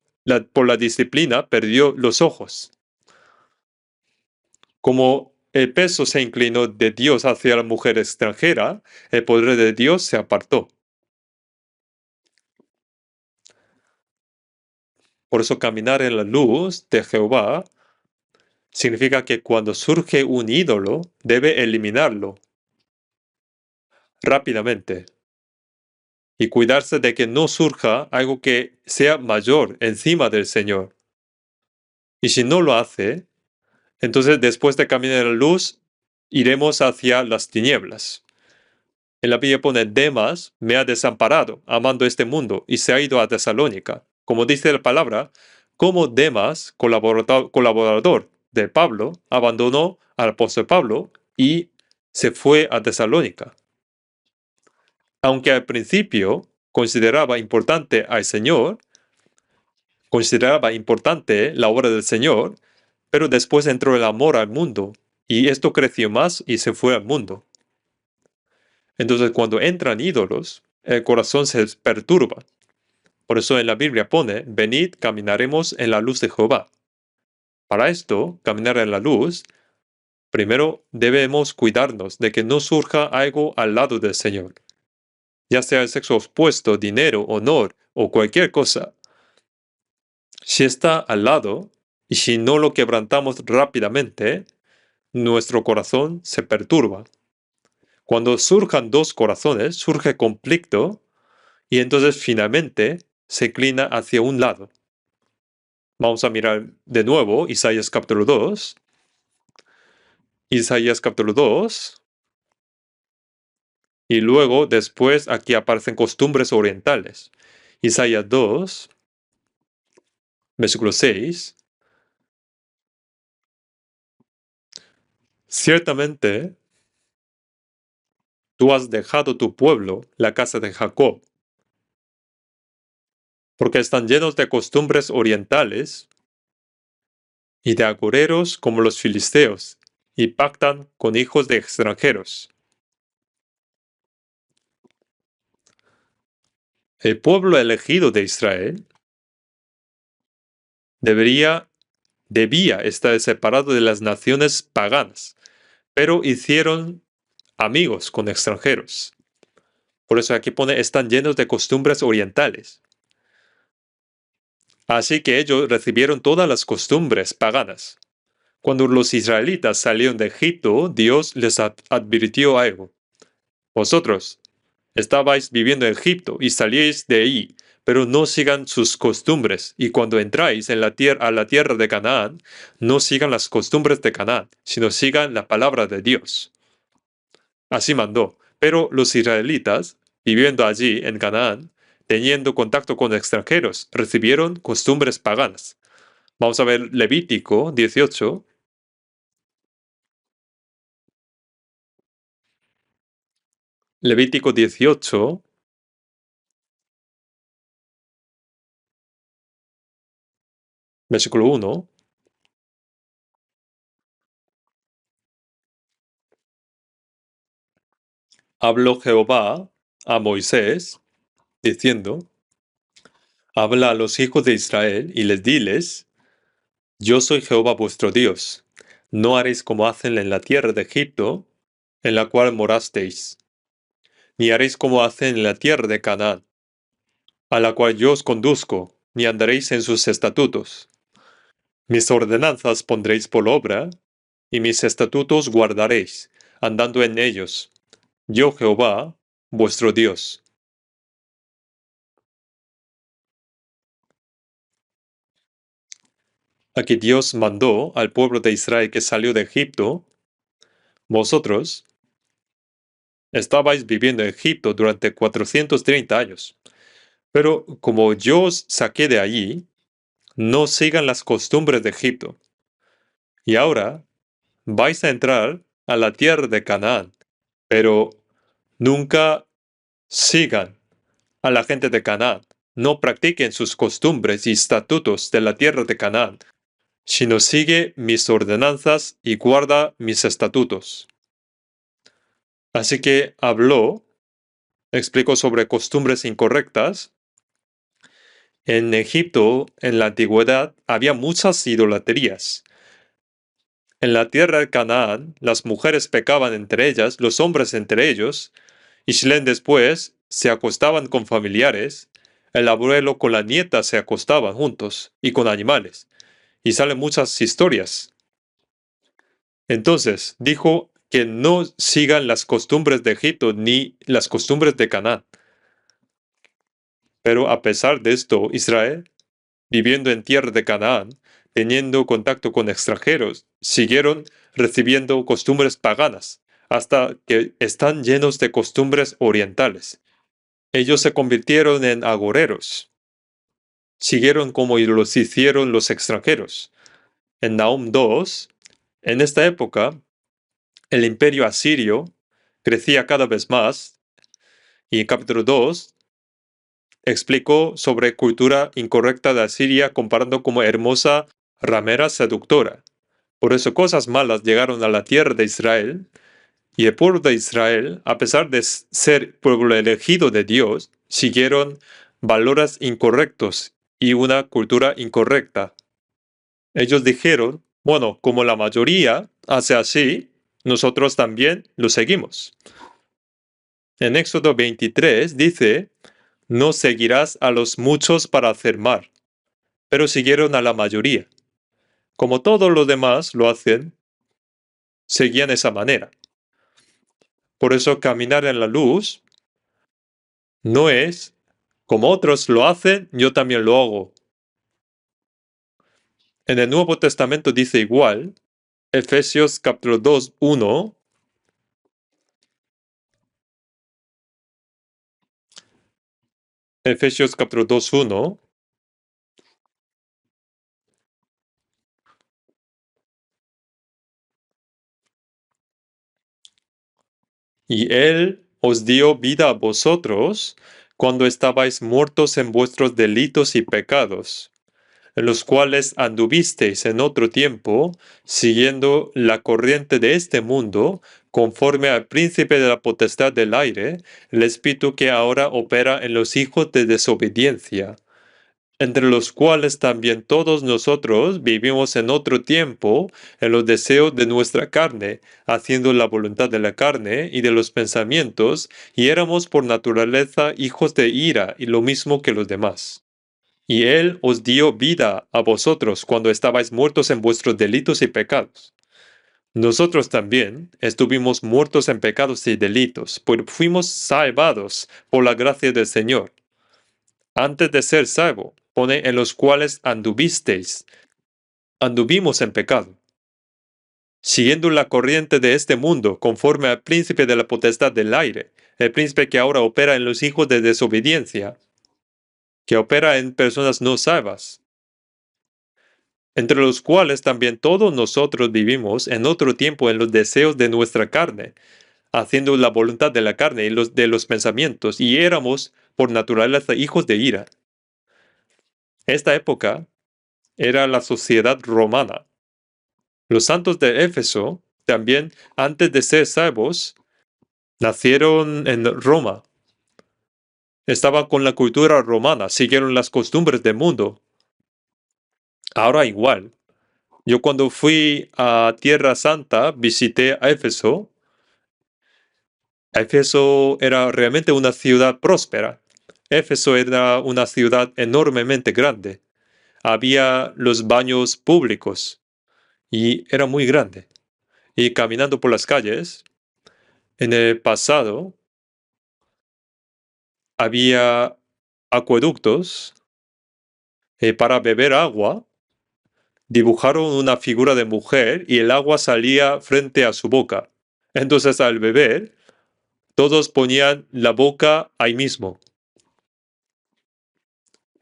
por la disciplina, perdió los ojos. Como el peso se inclinó de Dios hacia la mujer extranjera, el poder de Dios se apartó. Por eso caminar en la luz de Jehová significa que cuando surge un ídolo, debe eliminarlo rápidamente y cuidarse de que no surja algo que sea mayor encima del Señor. Y si no lo hace, entonces después de caminar en la luz, iremos hacia las tinieblas. En la Biblia pone, Demas me ha desamparado, amando este mundo, y se ha ido a Tesalónica. Como dice la palabra, como Demas, colaborador de Pablo, abandonó al apóstol Pablo y se fue a Tesalónica. Aunque al principio consideraba importante al Señor, consideraba importante la obra del Señor, pero después entró el amor al mundo, y esto creció más y se fue al mundo. Entonces, cuando entran ídolos, el corazón se perturba. Por eso en la Biblia pone, venid, caminaremos en la luz de Jehová. Para esto, caminar en la luz, primero debemos cuidarnos de que no surja algo al lado del Señor. Ya sea el sexo opuesto, dinero, honor o cualquier cosa. Si está al lado, y si no lo quebrantamos rápidamente, nuestro corazón se perturba. Cuando surjan dos corazones, surge conflicto y entonces finalmente se inclina hacia un lado. Vamos a mirar de nuevo Isaías capítulo 2. Isaías capítulo 2. Y luego, después, aquí aparecen costumbres orientales. Isaías 2, versículo 6. Ciertamente, tú has dejado tu pueblo, la casa de Jacob, porque están llenos de costumbres orientales y de agoreros como los filisteos, y pactan con hijos de extranjeros. El pueblo elegido de Israel debía estar separado de las naciones paganas, pero hicieron amigos con extranjeros. Por eso aquí pone, están llenos de costumbres orientales. Así que ellos recibieron todas las costumbres paganas. Cuando los israelitas salieron de Egipto, Dios les advirtió algo. Vosotros estabais viviendo en Egipto y salíais de ahí, pero no sigan sus costumbres. Y cuando entráis en a la tierra de Canaán, no sigan las costumbres de Canaán, sino sigan la palabra de Dios. Así mandó. Pero los israelitas, viviendo allí en Canaán, teniendo contacto con extranjeros, recibieron costumbres paganas. Vamos a ver Levítico 18. Levítico 18, versículo 1. Habló Jehová a Moisés, diciendo, habla a los hijos de Israel y les diles, yo soy Jehová vuestro Dios. No haréis como hacen en la tierra de Egipto, en la cual morasteis, ni haréis como hacen en la tierra de Canaán, a la cual yo os conduzco, ni andaréis en sus estatutos. Mis ordenanzas pondréis por obra, y mis estatutos guardaréis, andando en ellos. Yo Jehová, vuestro Dios. Aquí Dios mandó al pueblo de Israel que salió de Egipto, vosotros estabais viviendo en Egipto durante 430 años, pero como yo os saqué de allí, no sigan las costumbres de Egipto. Y ahora vais a entrar a la tierra de Canaán, pero nunca sigan a la gente de Canaán. No practiquen sus costumbres y estatutos de la tierra de Canaán, sino sigue mis ordenanzas y guarda mis estatutos. Así que explicó sobre costumbres incorrectas. En Egipto, en la antigüedad, había muchas idolatrías. En la tierra de Canaán, las mujeres pecaban entre ellas, los hombres entre ellos, y Shlem después se acostaban con familiares, el abuelo con la nieta se acostaban juntos, y con animales. Y salen muchas historias. Entonces, dijo que no sigan las costumbres de Egipto ni las costumbres de Canaán. Pero a pesar de esto, Israel, viviendo en tierra de Canaán, teniendo contacto con extranjeros, siguieron recibiendo costumbres paganas, hasta que están llenos de costumbres orientales. Ellos se convirtieron en agoreros, siguieron como los hicieron los extranjeros. En Nahum 2, en esta época, el imperio asirio crecía cada vez más, y en capítulo 2 explicó sobre cultura incorrecta de Asiria comparando como hermosa ramera seductora. Por eso cosas malas llegaron a la tierra de Israel, y el pueblo de Israel, a pesar de ser pueblo elegido de Dios, siguieron valores incorrectos y una cultura incorrecta. Ellos dijeron, bueno, como la mayoría hace así, nosotros también lo seguimos. En Éxodo 23 dice, no seguirás a los muchos para hacer mal, pero siguieron a la mayoría. Como todos los demás lo hacen, seguían esa manera. Por eso caminar en la luz no es, como otros lo hacen, yo también lo hago. En el Nuevo Testamento dice igual, Efesios capítulo 2, 1, Efesios capítulo 2, 1, y él os dio vida a vosotros cuando estabais muertos en vuestros delitos y pecados, en los cuales anduvisteis en otro tiempo, siguiendo la corriente de este mundo, conforme al príncipe de la potestad del aire, el espíritu que ahora opera en los hijos de desobediencia, entre los cuales también todos nosotros vivimos en otro tiempo en los deseos de nuestra carne, haciendo la voluntad de la carne y de los pensamientos, y éramos por naturaleza hijos de ira, y lo mismo que los demás. Y Él os dio vida a vosotros cuando estabais muertos en vuestros delitos y pecados. Nosotros también estuvimos muertos en pecados y delitos, pues fuimos salvados por la gracia del Señor. Antes de ser salvo, pone en los cuales anduvisteis. Anduvimos en pecado, siguiendo la corriente de este mundo, conforme al príncipe de la potestad del aire, el príncipe que ahora opera en los hijos de desobediencia, que opera en personas no salvas, entre los cuales también todos nosotros vivimos en otro tiempo en los deseos de nuestra carne, haciendo la voluntad de la carne y de los pensamientos, y éramos por naturaleza hijos de ira. Esta época era la sociedad romana. Los santos de Éfeso, también antes de ser salvos, nacieron en Roma. Estaban con la cultura romana, siguieron las costumbres del mundo. Ahora igual. Yo cuando fui a Tierra Santa, visité a Éfeso. Éfeso era realmente una ciudad próspera. Éfeso era una ciudad enormemente grande. Había los baños públicos y era muy grande. Y caminando por las calles, en el pasado había acueductos para beber agua. Dibujaron una figura de mujer y el agua salía frente a su boca. Entonces al beber, todos ponían la boca ahí mismo.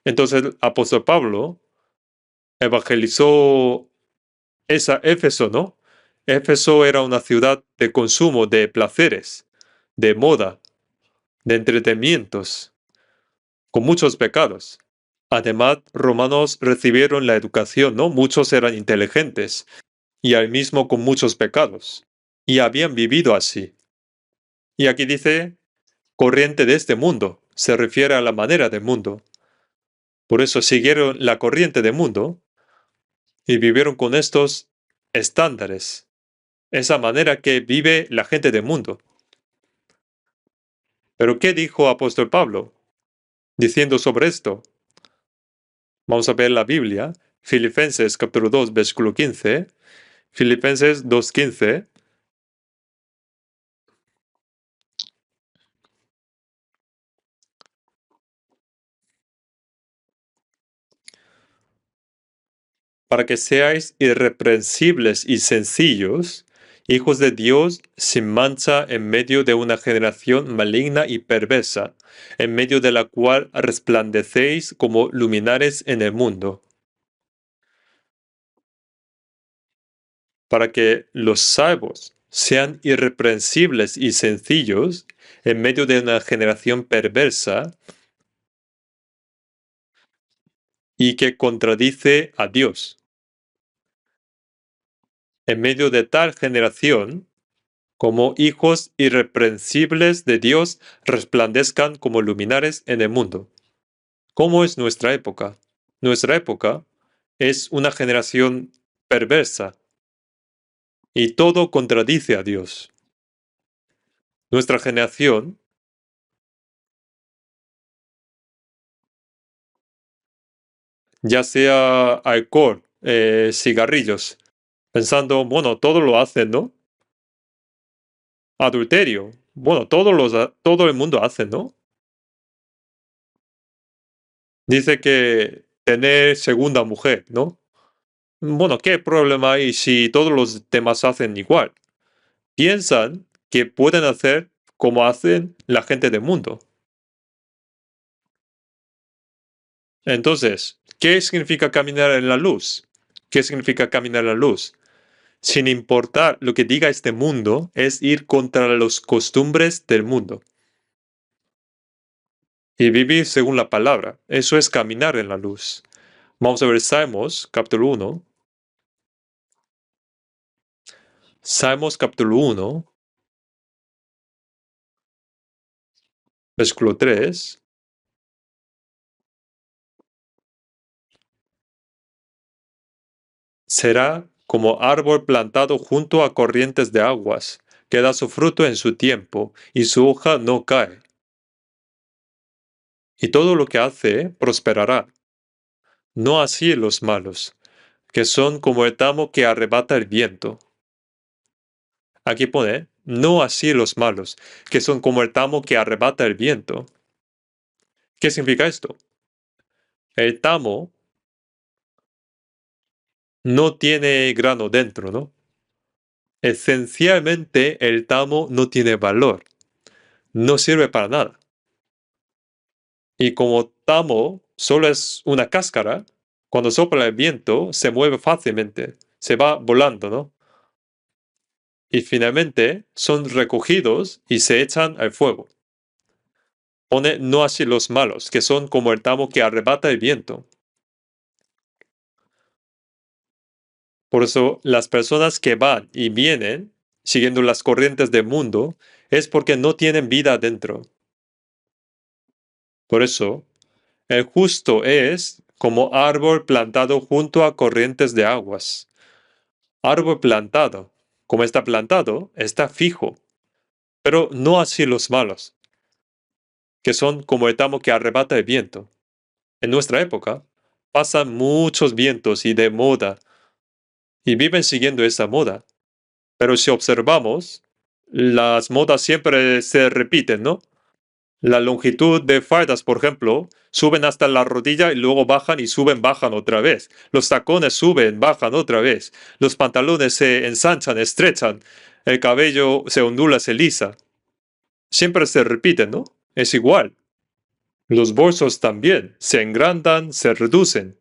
Entonces el apóstol Pablo evangelizó esa Éfeso, ¿no? Éfeso era una ciudad de consumo, de placeres, de moda, de entretenimientos, con muchos pecados. Además, romanos recibieron la educación, ¿no? Muchos eran inteligentes y al mismo con muchos pecados. Y habían vivido así. Y aquí dice, corriente de este mundo, se refiere a la manera del mundo. Por eso siguieron la corriente del mundo y vivieron con estos estándares, esa manera que vive la gente del mundo. Pero ¿qué dijo apóstol Pablo diciendo sobre esto? Vamos a ver la Biblia, Filipenses capítulo 2, versículo 15, Filipenses 2:15. Para que seáis irreprensibles y sencillos, hijos de Dios sin mancha en medio de una generación maligna y perversa, en medio de la cual resplandecéis como luminares en el mundo. Para que los salvos sean irreprensibles y sencillos en medio de una generación perversa y que contradice a Dios. En medio de tal generación, como hijos irreprensibles de Dios, resplandezcan como luminares en el mundo. ¿Cómo es nuestra época? Nuestra época es una generación perversa y todo contradice a Dios. Nuestra generación ya sea alcohol, cigarrillos, pensando, bueno, todo lo hacen, ¿no? Adulterio, bueno, todo el mundo hace, ¿no? Dice que tener segunda mujer, ¿no? Bueno, ¿qué problema hay si todos los demás hacen igual? Piensan que pueden hacer como hacen la gente del mundo. Entonces, ¿qué significa caminar en la luz? ¿Qué significa caminar en la luz? sin importar lo que diga este mundo, es ir contra las costumbres del mundo. Y vivir según la palabra. Eso es caminar en la luz. Vamos a ver Salmos, capítulo 1. Salmos, capítulo 1, versículo 3. Será como árbol plantado junto a corrientes de aguas, que da su fruto en su tiempo, y su hoja no cae. Y todo lo que hace prosperará. No así los malos, que son como el tamo que arrebata el viento. Aquí pone, no así los malos, que son como el tamo que arrebata el viento. ¿Qué significa esto? El tamo no tiene grano dentro, ¿no? Esencialmente el tamo no tiene valor, no sirve para nada. Y como tamo solo es una cáscara, cuando sopla el viento se mueve fácilmente, se va volando, ¿no? Y finalmente son recogidos y se echan al fuego. Pone no así los malos, que son como el tamo que arrebata el viento. Por eso las personas que van y vienen siguiendo las corrientes del mundo es porque no tienen vida dentro. Por eso, el justo es como árbol plantado junto a corrientes de aguas. Árbol plantado, como está plantado, está fijo, pero no así los malos, que son como el tamo que arrebata el viento. En nuestra época, pasan muchos vientos y de moda, y viven siguiendo esa moda. Pero si observamos, las modas siempre se repiten, ¿no? La longitud de faldas, por ejemplo, suben hasta la rodilla y luego bajan y suben, bajan otra vez. Los tacones suben, bajan otra vez. Los pantalones se ensanchan, estrechan. El cabello se ondula, se lisa. Siempre se repiten, ¿no? Es igual. Los bolsos también se engrandan, se reducen.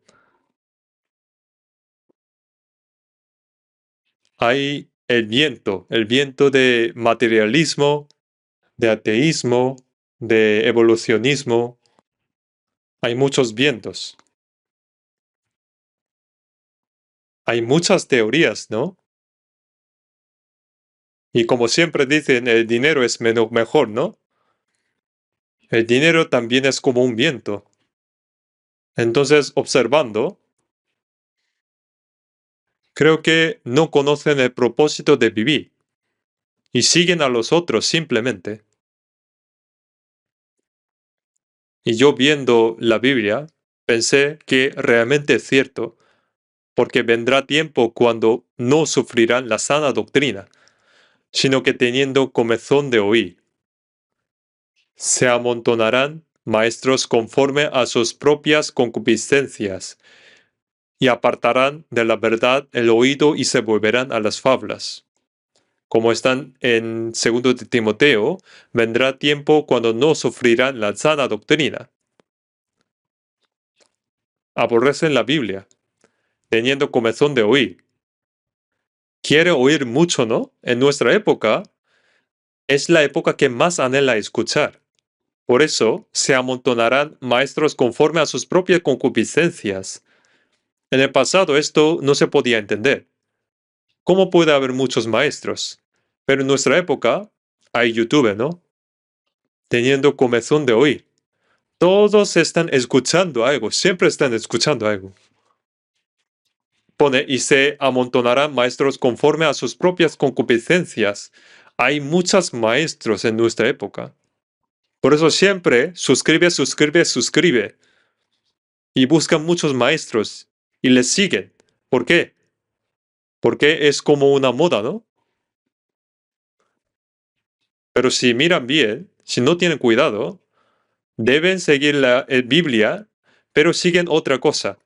Hay el viento de materialismo, de ateísmo, de evolucionismo. Hay muchos vientos. Hay muchas teorías, ¿no? Y como siempre dicen, el dinero es mejor, ¿no? El dinero también es como un viento. Entonces, observando, creo que no conocen el propósito de vivir y siguen a los otros simplemente. Y yo viendo la Biblia, pensé que realmente es cierto, porque vendrá tiempo cuando no sufrirán la sana doctrina, sino que teniendo comezón de oír, se amontonarán maestros conforme a sus propias concupiscencias, y apartarán de la verdad el oído y se volverán a las fábulas. Como están en 2 de Timoteo, vendrá tiempo cuando no sufrirán la sana doctrina. Aborrecen la Biblia, teniendo comezón de oír. Quiere oír mucho, ¿no? En nuestra época, es la época que más anhela escuchar. Por eso se amontonarán maestros conforme a sus propias concupiscencias. En el pasado esto no se podía entender. ¿Cómo puede haber muchos maestros? Pero en nuestra época hay YouTube, ¿no? Teniendo comezón de oír. Todos están escuchando algo, siempre están escuchando algo. Pone, y se amontonarán maestros conforme a sus propias concupiscencias. Hay muchos maestros en nuestra época. Por eso siempre suscribe, suscribe, suscribe. Y buscan muchos maestros y les siguen. ¿Por qué? Porque es como una moda, ¿no? Pero si miran bien, si no tienen cuidado, deben seguir la Biblia, pero siguen otra cosa.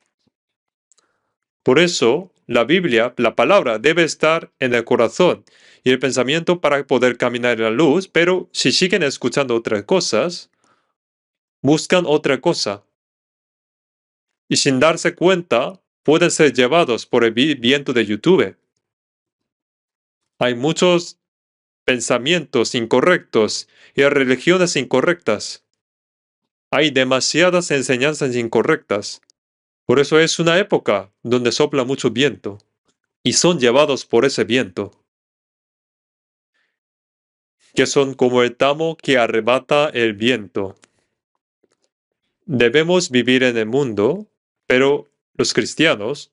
Por eso, la Biblia, la palabra, debe estar en el corazón y el pensamiento para poder caminar en la luz, pero si siguen escuchando otras cosas, buscan otra cosa. Y sin darse cuenta, pueden ser llevados por el viento de YouTube. Hay muchos pensamientos incorrectos y religiones incorrectas. Hay demasiadas enseñanzas incorrectas. Por eso es una época donde sopla mucho viento y son llevados por ese viento, que son como el tamo que arrebata el viento. Debemos vivir en el mundo, pero los cristianos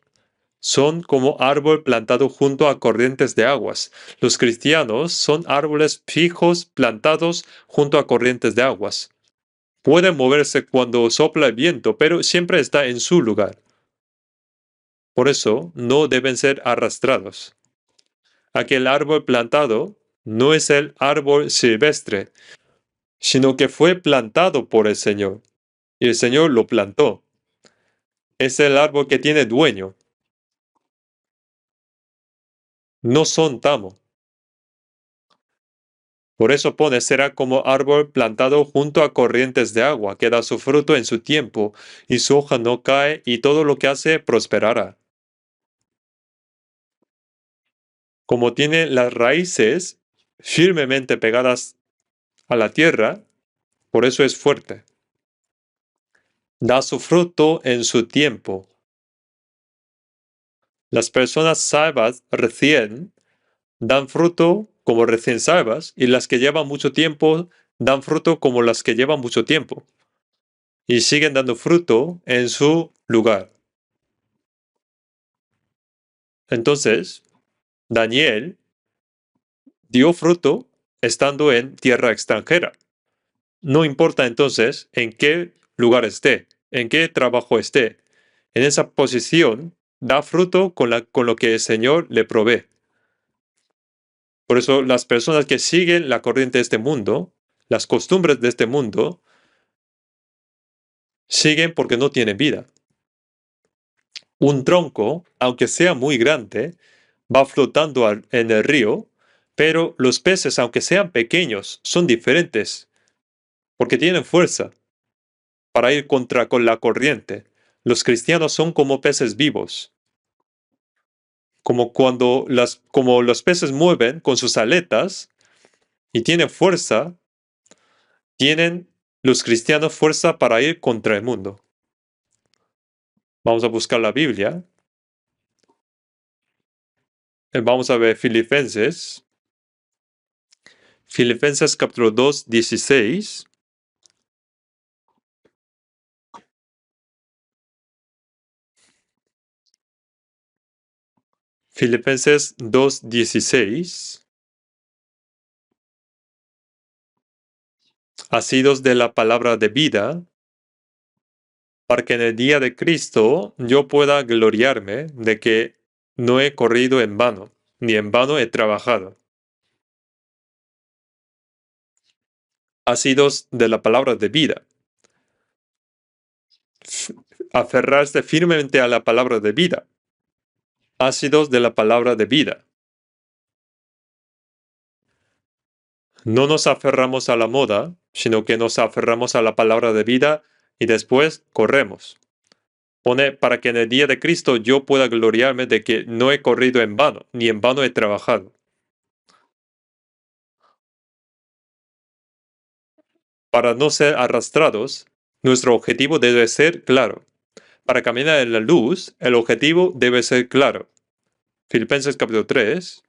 son como árbol plantado junto a corrientes de aguas. Los cristianos son árboles fijos plantados junto a corrientes de aguas. Pueden moverse cuando sopla el viento, pero siempre está en su lugar. Por eso no deben ser arrastrados. Aquel árbol plantado no es el árbol silvestre, sino que fue plantado por el Señor. Y el Señor lo plantó. Es el árbol que tiene dueño. No son tamo. Por eso pone será como árbol plantado junto a corrientes de agua, que da su fruto en su tiempo, y su hoja no cae, y todo lo que hace prosperará. Como tiene las raíces firmemente pegadas a la tierra, por eso es fuerte. Da su fruto en su tiempo. Las personas salvas recién dan fruto como recién salvas, y las que llevan mucho tiempo dan fruto como las que llevan mucho tiempo. Y siguen dando fruto en su lugar. Entonces, Daniel dio fruto estando en tierra extranjera. No importa entonces en qué lugar esté, en qué trabajo esté. En esa posición da fruto con lo que el Señor le provee. Por eso las personas que siguen la corriente de este mundo, las costumbres de este mundo, siguen porque no tienen vida. Un tronco, aunque sea muy grande, va flotando en el río, pero los peces, aunque sean pequeños, son diferentes, porque tienen fuerza para ir contra con la corriente. Los cristianos son como peces vivos, como los peces mueven con sus aletas y tienen fuerza, tienen los cristianos fuerza para ir contra el mundo. Vamos a buscar la Biblia. Vamos a ver Filipenses capítulo 2, 16. Filipenses 2, 16. Asidos de la palabra de vida, para que en el día de Cristo yo pueda gloriarme de que no he corrido en vano, ni en vano he trabajado. Asidos de la palabra de vida. Aferrarse firmemente a la palabra de vida. Ácidos de la palabra de vida. No nos aferramos a la moda, sino que nos aferramos a la palabra de vida y después corremos. Pone para que en el día de Cristo yo pueda gloriarme de que no he corrido en vano, ni en vano he trabajado. Para no ser arrastrados, nuestro objetivo debe ser claro. Para caminar en la luz, el objetivo debe ser claro. Filipenses capítulo 3.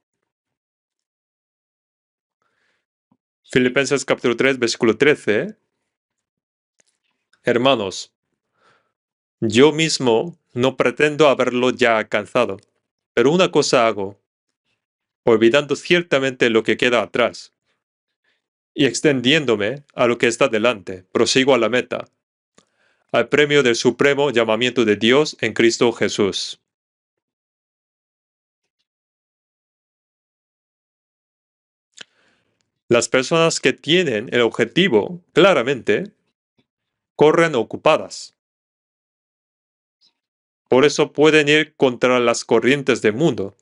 Filipenses capítulo 3, versículo 13. Hermanos, yo mismo no pretendo haberlo ya alcanzado, pero una cosa hago, olvidando ciertamente lo que queda atrás y extendiéndome a lo que está delante, prosigo a la meta, al premio del supremo llamamiento de Dios en Cristo Jesús. Las personas que tienen el objetivo claramente corren ocupadas. Por eso pueden ir contra las corrientes del mundo.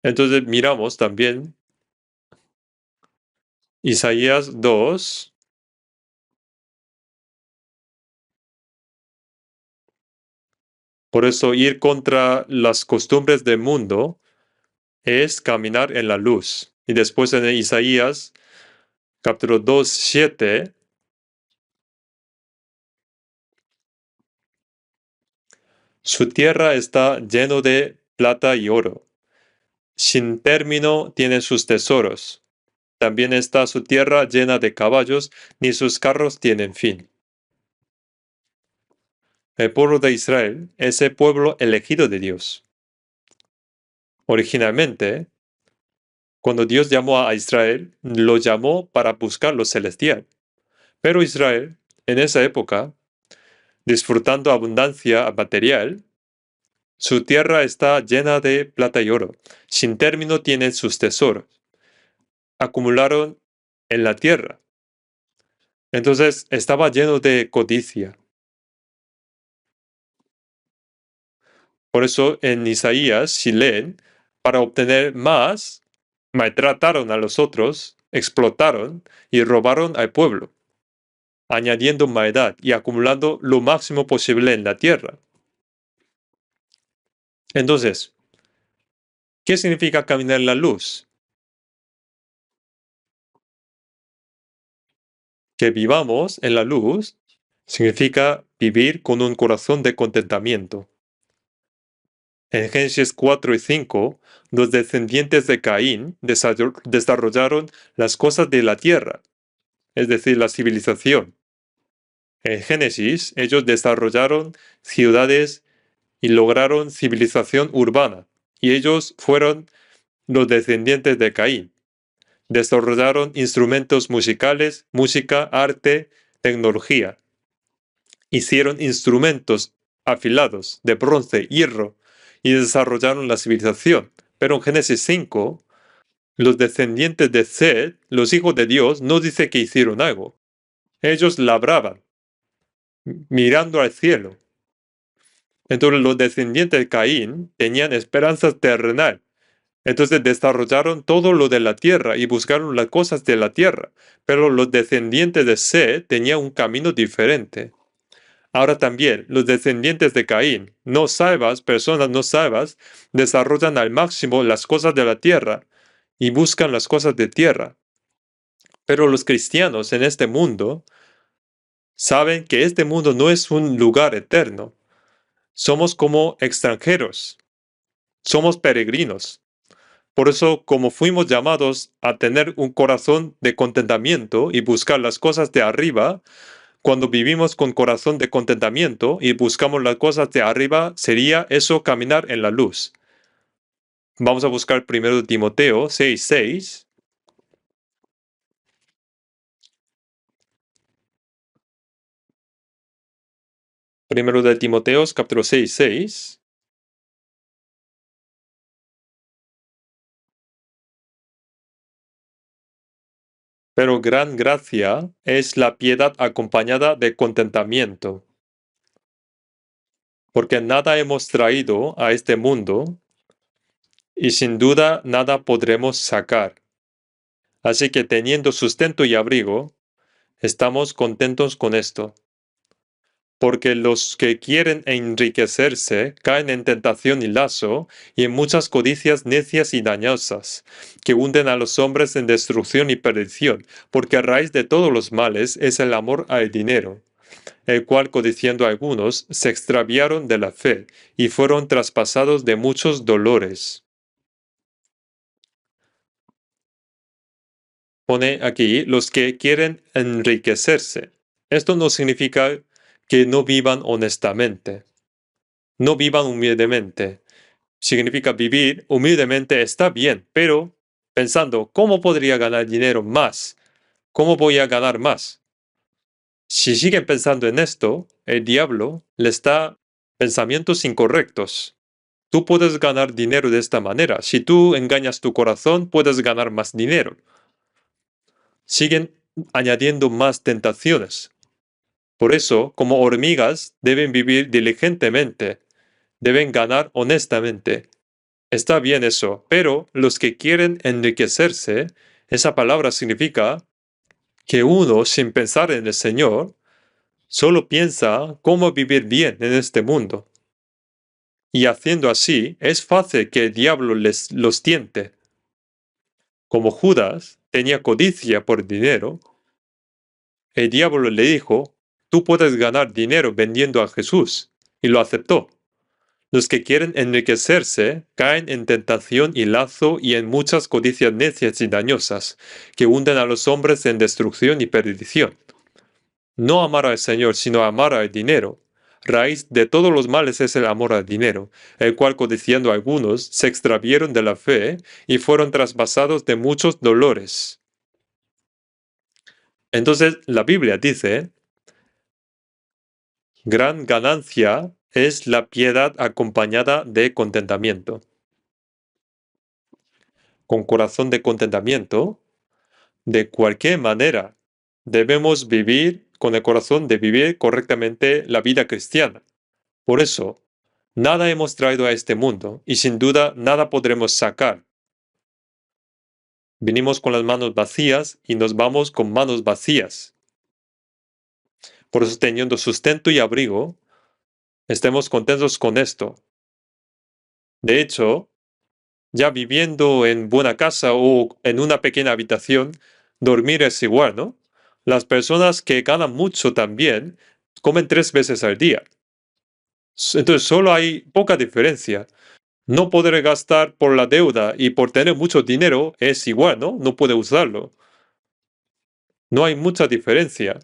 Entonces miramos también Isaías 2. Por eso ir contra las costumbres del mundo es caminar en la luz. Y después en Isaías, capítulo 2, 7, su tierra está lleno de plata y oro. Sin término tiene sus tesoros. También está su tierra llena de caballos, ni sus carros tienen fin. El pueblo de Israel es el pueblo elegido de Dios. Originalmente, cuando Dios llamó a Israel, lo llamó para buscar lo celestial. Pero Israel, en esa época, disfrutando abundancia material, su tierra está llena de plata y oro. Sin término tiene sus tesoros. Acumularon en la tierra. Entonces estaba lleno de codicia. Por eso en Isaías, si leen, para obtener más, maltrataron a los otros, explotaron y robaron al pueblo, añadiendo maldad y acumulando lo máximo posible en la tierra. Entonces, ¿qué significa caminar en la luz? Que vivamos en la luz significa vivir con un corazón de contentamiento. En Génesis 4 y 5, los descendientes de Caín desarrollaron las cosas de la tierra, es decir, la civilización. En Génesis, ellos desarrollaron ciudades y lograron civilización urbana, y ellos fueron los descendientes de Caín. Desarrollaron instrumentos musicales, música, arte, tecnología. Hicieron instrumentos afilados de bronce, hierro, y desarrollaron la civilización. Pero en Génesis 5, los descendientes de Seth, los hijos de Dios, no dice que hicieron algo. Ellos labraban, mirando al cielo. Entonces los descendientes de Caín tenían esperanzas terrenal. Entonces desarrollaron todo lo de la tierra y buscaron las cosas de la tierra. Pero los descendientes de Seth tenían un camino diferente. Ahora también, los descendientes de Caín, no salvas, personas no salvas, desarrollan al máximo las cosas de la tierra y buscan las cosas de tierra. Pero los cristianos en este mundo saben que este mundo no es un lugar eterno. Somos como extranjeros, somos peregrinos. Por eso, como fuimos llamados a tener un corazón de contentamiento y buscar las cosas de arriba, cuando vivimos con corazón de contentamiento y buscamos las cosas de arriba, sería eso caminar en la luz. Vamos a buscar primero Timoteo 6:6. Primero de Timoteo, capítulo 6:6. Pero gran gracia es la piedad acompañada de contentamiento, porque nada hemos traído a este mundo y sin duda nada podremos sacar. Así que teniendo sustento y abrigo, estamos contentos con esto. Porque los que quieren enriquecerse caen en tentación y lazo y en muchas codicias necias y dañosas, que hunden a los hombres en destrucción y perdición, porque a raíz de todos los males es el amor al dinero, el cual codiciando algunos se extraviaron de la fe y fueron traspasados de muchos dolores. Pone aquí los que quieren enriquecerse. Esto no significa que no vivan honestamente, no vivan humildemente. Significa vivir humildemente está bien, pero pensando, ¿cómo podría ganar dinero más? ¿Cómo voy a ganar más? Si siguen pensando en esto, el diablo les da pensamientos incorrectos. Tú puedes ganar dinero de esta manera. Si tú engañas tu corazón, puedes ganar más dinero. Siguen añadiendo más tentaciones. Por eso, como hormigas, deben vivir diligentemente, deben ganar honestamente. Está bien eso, pero los que quieren enriquecerse, esa palabra significa que uno, sin pensar en el Señor, solo piensa cómo vivir bien en este mundo. Y haciendo así, es fácil que el diablo los tiente. Como Judas tenía codicia por dinero, el diablo le dijo, tú puedes ganar dinero vendiendo a Jesús, y lo aceptó. Los que quieren enriquecerse caen en tentación y lazo y en muchas codicias necias y dañosas, que hunden a los hombres en destrucción y perdición. No amar al Señor, sino amar al dinero. Raíz de todos los males es el amor al dinero, el cual codiciando algunos se extravieron de la fe y fueron traspasados de muchos dolores. Entonces la Biblia dice, gran ganancia es la piedad acompañada de contentamiento. Con corazón de contentamiento, de cualquier manera, debemos vivir con el corazón de vivir correctamente la vida cristiana. Por eso, nada hemos traído a este mundo y sin duda nada podremos sacar. Vinimos con las manos vacías y nos vamos con manos vacías. Por eso, teniendo sustento y abrigo, estemos contentos con esto. De hecho, ya viviendo en buena casa o en una pequeña habitación, dormir es igual, ¿no? Las personas que ganan mucho también comen 3 veces al día. Entonces solo hay poca diferencia. No poder gastar por la deuda y por tener mucho dinero es igual, ¿no? No puede usarlo. No hay mucha diferencia.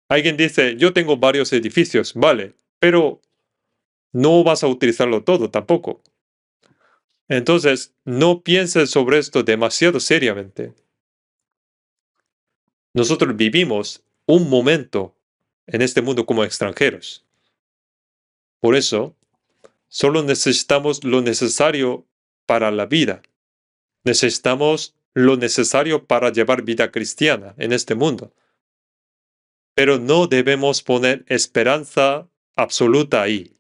Alguien dice, yo tengo varios edificios, vale, pero no vas a utilizarlo todo tampoco. Entonces, no pienses sobre esto demasiado seriamente. Nosotros vivimos un momento en este mundo como extranjeros. Por eso, solo necesitamos lo necesario para la vida. Necesitamos lo necesario para llevar vida cristiana en este mundo. Pero no debemos poner esperanza absoluta ahí.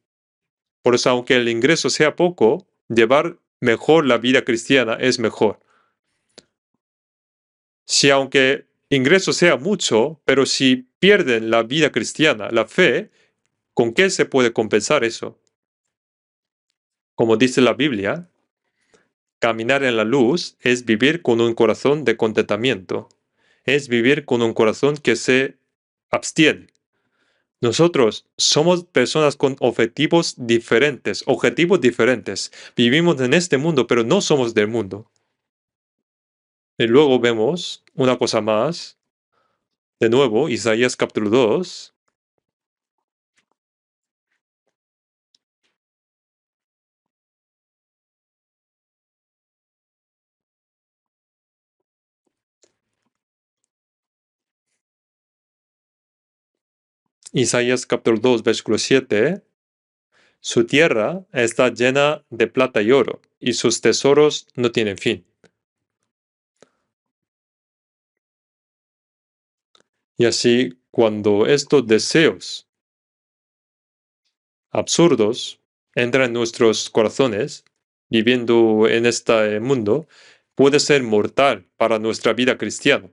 Por eso, aunque el ingreso sea poco, llevar mejor la vida cristiana es mejor. Si aunque ingreso sea mucho, pero si pierden la vida cristiana, la fe, ¿con qué se puede compensar eso? Como dice la Biblia, caminar en la luz es vivir con un corazón de contentamiento. Es vivir con un corazón que se abstiene. Nosotros somos personas con objetivos diferentes. Vivimos en este mundo, pero no somos del mundo. Y luego vemos una cosa más. De nuevo, Isaías capítulo 2. Isaías capítulo 2, versículo 7. Su tierra está llena de plata y oro, y sus tesoros no tienen fin. Y así, cuando estos deseos absurdos entran en nuestros corazones, viviendo en este mundo, puede ser mortal para nuestra vida cristiana.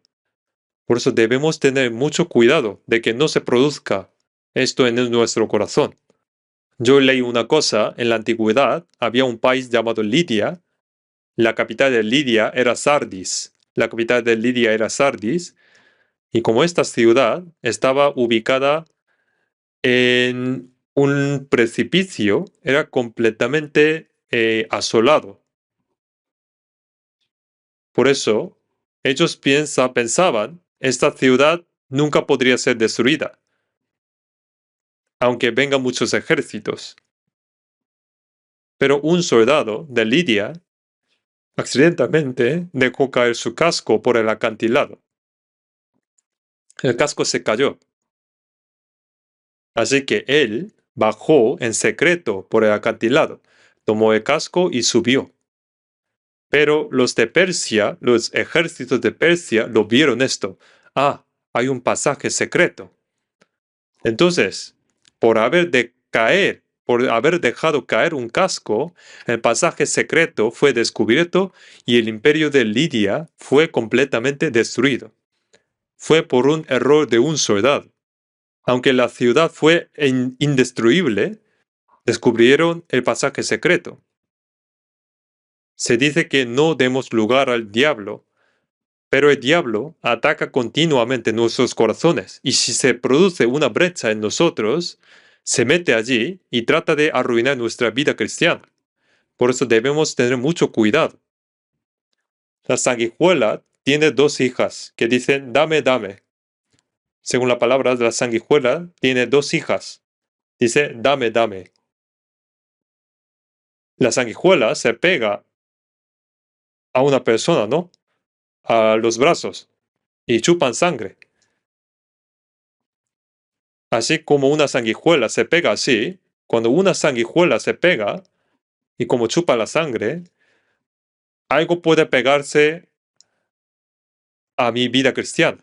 Por eso debemos tener mucho cuidado de que no se produzca esto en nuestro corazón. Yo leí una cosa, en la antigüedad había un país llamado Lidia. La capital de Lidia era Sardis. Y como esta ciudad estaba ubicada en un precipicio, era completamente asolado. Por eso, ellos pensaban, esta ciudad nunca podría ser destruida, aunque vengan muchos ejércitos. Pero un soldado de Lidia accidentalmente dejó caer su casco por el acantilado. El casco se cayó. Así que él bajó en secreto por el acantilado, tomó el casco y subió. Pero los de Persia, los ejércitos de Persia, lo vieron esto. Ah, hay un pasaje secreto. Entonces, por haber dejado caer un casco, el pasaje secreto fue descubierto y el imperio de Lidia fue completamente destruido. Fue por un error de un soldado. Aunque la ciudad fue indestruible, descubrieron el pasaje secreto. Se dice que no demos lugar al diablo, pero el diablo ataca continuamente nuestros corazones y si se produce una brecha en nosotros, se mete allí y trata de arruinar nuestra vida cristiana. Por eso debemos tener mucho cuidado. La sanguijuela tiene dos hijas que dicen dame, dame. Según la palabra de la sanguijuela, tiene dos hijas. Dice dame, dame. La sanguijuela se pega a una persona, ¿no? A los brazos y chupan sangre. Así como una sanguijuela se pega así, cuando una sanguijuela se pega y como chupa la sangre, algo puede pegarse a mi vida cristiana.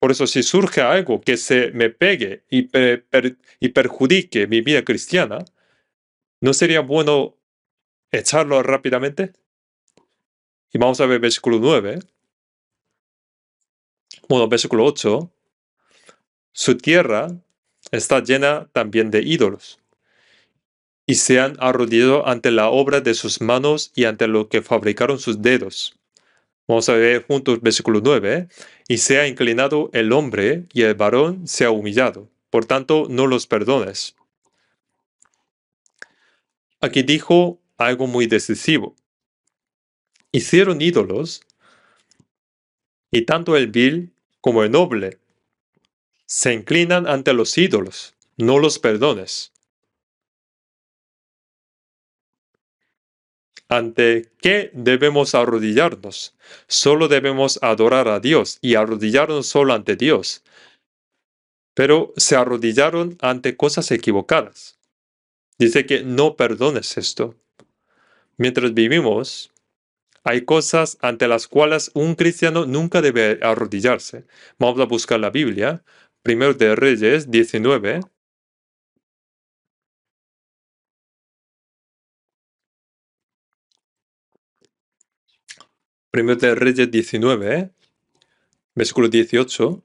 Por eso si surge algo que se me pegue y perjudique mi vida cristiana, ¿no sería bueno echarlo rápidamente? Y vamos a ver versículo 9. Bueno, versículo 8. Su tierra está llena también de ídolos, y se han arrodillado ante la obra de sus manos y ante lo que fabricaron sus dedos. Vamos a ver juntos versículo 9. Y se ha inclinado el hombre y el varón se ha humillado. Por tanto, no los perdones. Aquí dijo algo muy decisivo. Hicieron ídolos y tanto el vil como el noble se inclinan ante los ídolos. No los perdones. ¿Ante qué debemos arrodillarnos? Solo debemos adorar a Dios y arrodillarnos solo ante Dios. Pero se arrodillaron ante cosas equivocadas. Dice que no perdones esto. Mientras vivimos, hay cosas ante las cuales un cristiano nunca debe arrodillarse. Vamos a buscar la Biblia. Primero de Reyes 19. Primero de Reyes 19, versículo 18.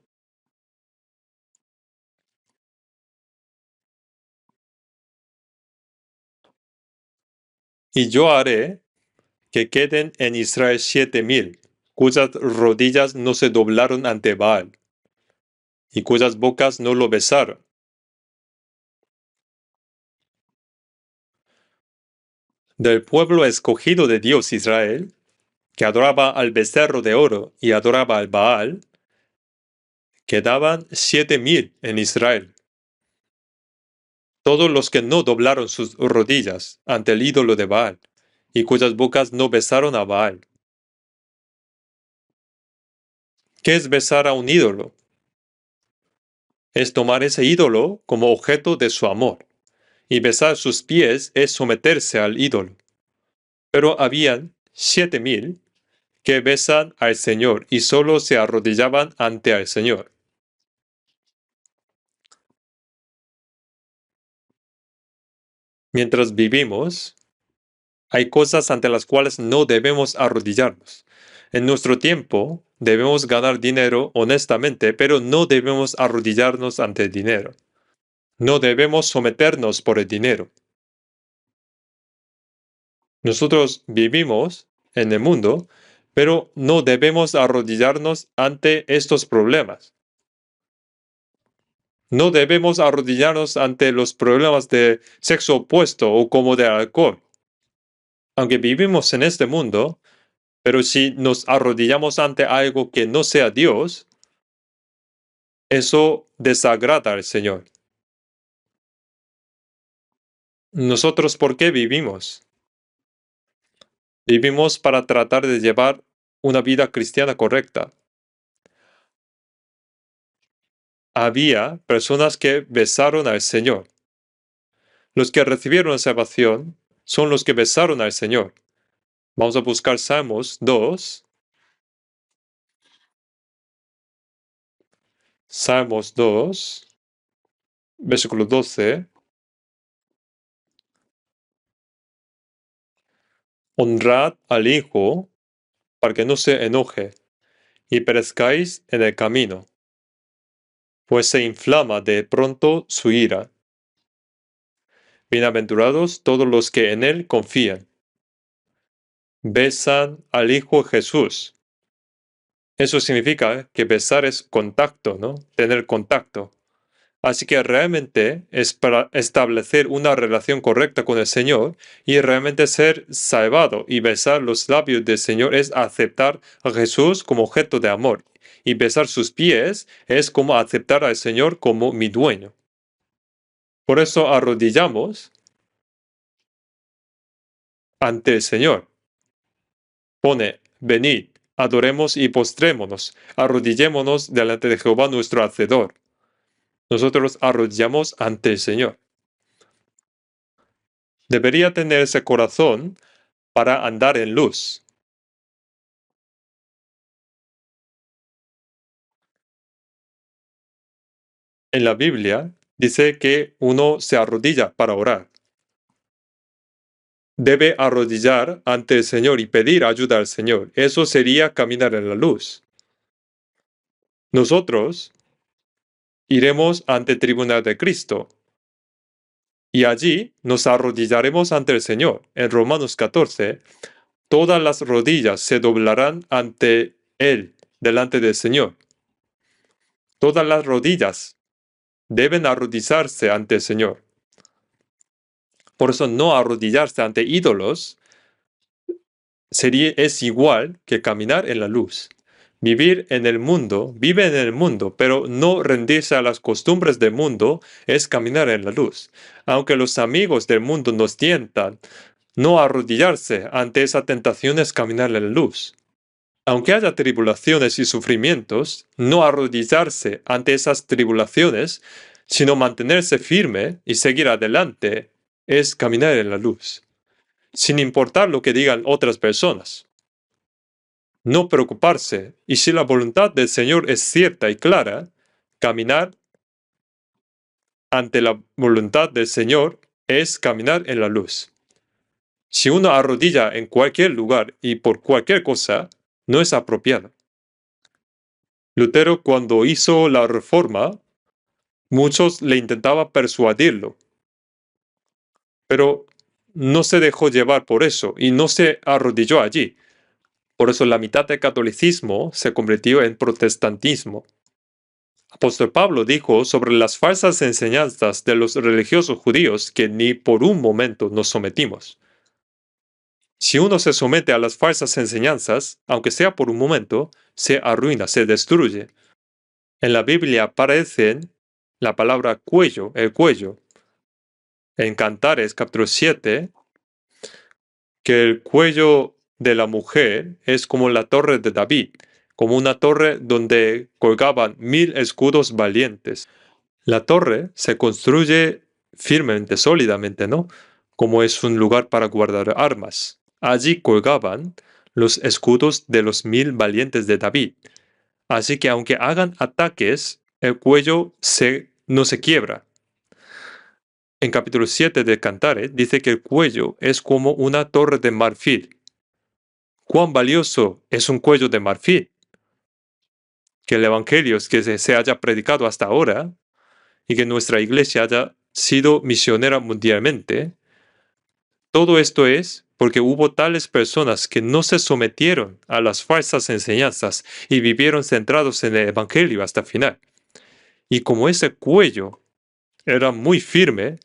Y yo haré que queden en Israel 7,000, cuyas rodillas no se doblaron ante Baal, y cuyas bocas no lo besaron. Del pueblo escogido de Dios Israel, que adoraba al becerro de oro y adoraba al Baal, quedaban 7,000 en Israel. Todos los que no doblaron sus rodillas ante el ídolo de Baal, y cuyas bocas no besaron a Baal. ¿Qué es besar a un ídolo? Es tomar ese ídolo como objeto de su amor, y besar sus pies es someterse al ídolo. Pero habían 7,000 que besan al Señor y solo se arrodillaban ante el Señor. Mientras vivimos, hay cosas ante las cuales no debemos arrodillarnos. En nuestro tiempo debemos ganar dinero honestamente, pero no debemos arrodillarnos ante el dinero. No debemos someternos por el dinero. Nosotros vivimos en el mundo, pero no debemos arrodillarnos ante estos problemas. No debemos arrodillarnos ante los problemas de sexo opuesto o como de alcohol. Aunque vivimos en este mundo, pero si nos arrodillamos ante algo que no sea Dios, eso desagrada al Señor. ¿Nosotros por qué vivimos? Vivimos para tratar de llevar una vida cristiana correcta. Había personas que besaron al Señor. Los que recibieron la salvación son los que besaron al Señor. Vamos a buscar Salmos 2. Salmos 2, versículo 12. Honrad al Hijo para que no se enoje y perezcáis en el camino, pues se inflama de pronto su ira. Bienaventurados todos los que en Él confían. Besan al Hijo Jesús. Eso significa que besar es contacto, ¿no? Tener contacto. Así que realmente es para establecer una relación correcta con el Señor y realmente ser salvado y besar los labios del Señor es aceptar a Jesús como objeto de amor. Y besar sus pies es como aceptar al Señor como mi dueño. Por eso arrodillamos ante el Señor. Pone, venid, adoremos y postrémonos, arrodillémonos delante de Jehová nuestro Hacedor. Nosotros arrodillamos ante el Señor. Debería tener ese corazón para andar en luz. En la Biblia dice que uno se arrodilla para orar. Debe arrodillar ante el Señor y pedir ayuda al Señor. Eso sería caminar en la luz. Nosotros iremos ante el tribunal de Cristo y allí nos arrodillaremos ante el Señor. En Romanos 14, todas las rodillas se doblarán ante Él, delante del Señor. Todas las rodillas deben arrodillarse ante el Señor. Por eso no arrodillarse ante ídolos es igual que caminar en la luz. Vive en el mundo, pero no rendirse a las costumbres del mundo es caminar en la luz. Aunque los amigos del mundo nos tientan, no arrodillarse ante esa tentación es caminar en la luz. Aunque haya tribulaciones y sufrimientos, no arrodillarse ante esas tribulaciones, sino mantenerse firme y seguir adelante, es caminar en la luz, sin importar lo que digan otras personas. No preocuparse, y si la voluntad del Señor es cierta y clara, caminar ante la voluntad del Señor es caminar en la luz. Si uno arrodilla en cualquier lugar y por cualquier cosa, no es apropiado. Lutero, cuando hizo la reforma, muchos le intentaban persuadirlo, pero no se dejó llevar por eso y no se arrodilló allí. Por eso la mitad del catolicismo se convirtió en protestantismo. Apóstol Pablo dijo sobre las falsas enseñanzas de los religiosos judíos que ni por un momento nos sometimos. Si uno se somete a las falsas enseñanzas, aunque sea por un momento, se arruina, se destruye. En la Biblia aparecen la palabra cuello, el cuello. En Cantares capítulo 7, que el cuello de la mujer es como la torre de David, como una torre donde colgaban 1000 escudos valientes. La torre se construye firmemente, sólidamente, ¿no? Como es un lugar para guardar armas. Allí colgaban los escudos de los 1000 valientes de David. Así que aunque hagan ataques, el cuello no se quiebra. En capítulo 7 de Cantares dice que el cuello es como una torre de marfil. ¿Cuán valioso es un cuello de marfil? Que el evangelio que se haya predicado hasta ahora y que nuestra iglesia haya sido misionera mundialmente, todo esto es porque hubo tales personas que no se sometieron a las falsas enseñanzas y vivieron centrados en el evangelio hasta el final. Y como ese cuello era muy firme,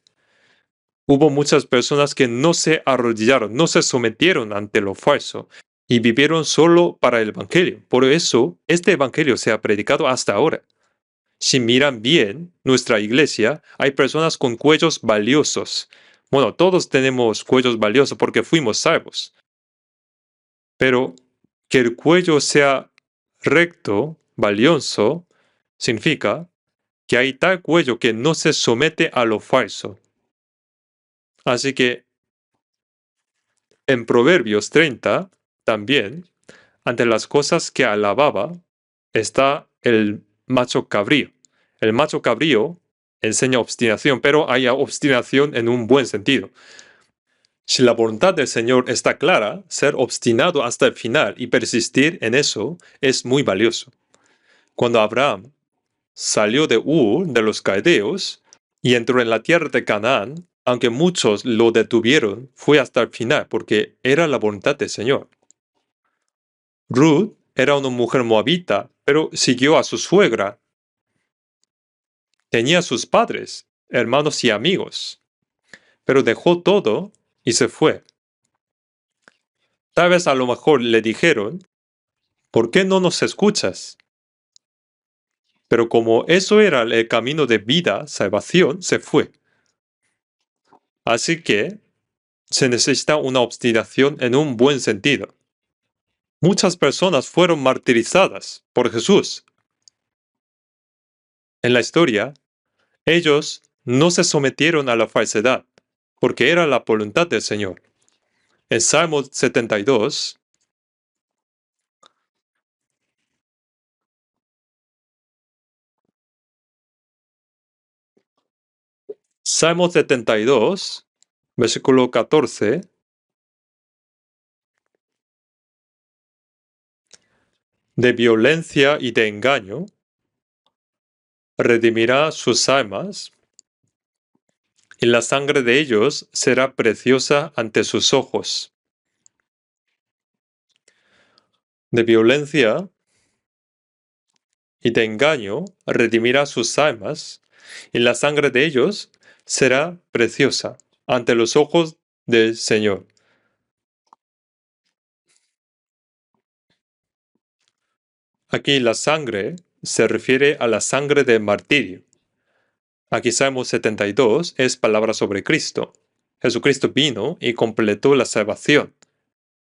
hubo muchas personas que no se arrodillaron, no se sometieron ante lo falso y vivieron solo para el evangelio. Por eso, este evangelio se ha predicado hasta ahora. Si miran bien nuestra iglesia, hay personas con cuellos valiosos. Bueno, todos tenemos cuellos valiosos porque fuimos salvos. Pero que el cuello sea recto, valioso, significa que hay tal cuello que no se somete a lo falso. Así que en Proverbios 30, también, ante las cosas que alababa, está el macho cabrío. El macho cabrío enseña obstinación, pero hay obstinación en un buen sentido. Si la voluntad del Señor está clara, ser obstinado hasta el final y persistir en eso es muy valioso. Cuando Abraham salió de Ur, de los caldeos, y entró en la tierra de Canaán, aunque muchos lo detuvieron, fue hasta el final porque era la voluntad del Señor. Ruth era una mujer moabita, pero siguió a su suegra. Tenía sus padres, hermanos y amigos, pero dejó todo y se fue. Tal vez a lo mejor le dijeron, ¿por qué no nos escuchas? Pero como eso era el camino de vida, salvación, se fue. Así que se necesita una obstinación en un buen sentido. Muchas personas fueron martirizadas por Jesús. En la historia, ellos no se sometieron a la falsedad, porque era la voluntad del Señor. En Salmo 72, Salmo 72, versículo 14, de violencia y de engaño, redimirá sus almas, y la sangre de ellos será preciosa ante sus ojos. De violencia y de engaño redimirá sus almas, y la sangre de ellos será preciosa ante los ojos del Señor. Aquí la sangre se refiere a la sangre de martirio. Aquí Salmo 72 es palabra sobre Cristo. Jesucristo vino y completó la salvación.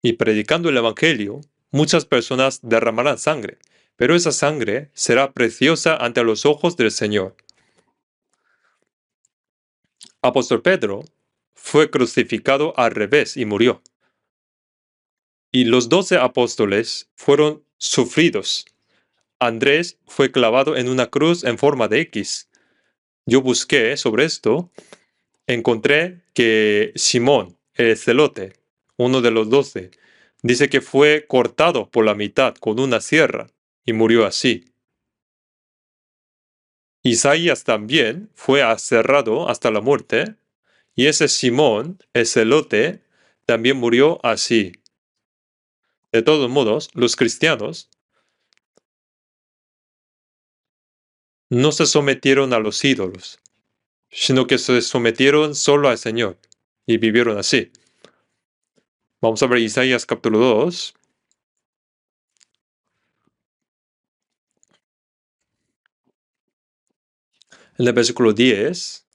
Y predicando el Evangelio, muchas personas derramarán sangre, pero esa sangre será preciosa ante los ojos del Señor. Apóstol Pedro fue crucificado al revés y murió. Y los 12 apóstoles fueron sufridos. Andrés fue clavado en una cruz en forma de X. Yo busqué sobre esto, encontré que Simón, el celote, uno de los 12, dice que fue cortado por la mitad con una sierra y murió así. Isaías también fue aserrado hasta la muerte, y ese Simón, el celote, también murió así. De todos modos, los cristianos no se sometieron a los ídolos, sino que se sometieron solo al Señor y vivieron así. Vamos a ver Isaías capítulo 2. En el versículo 10.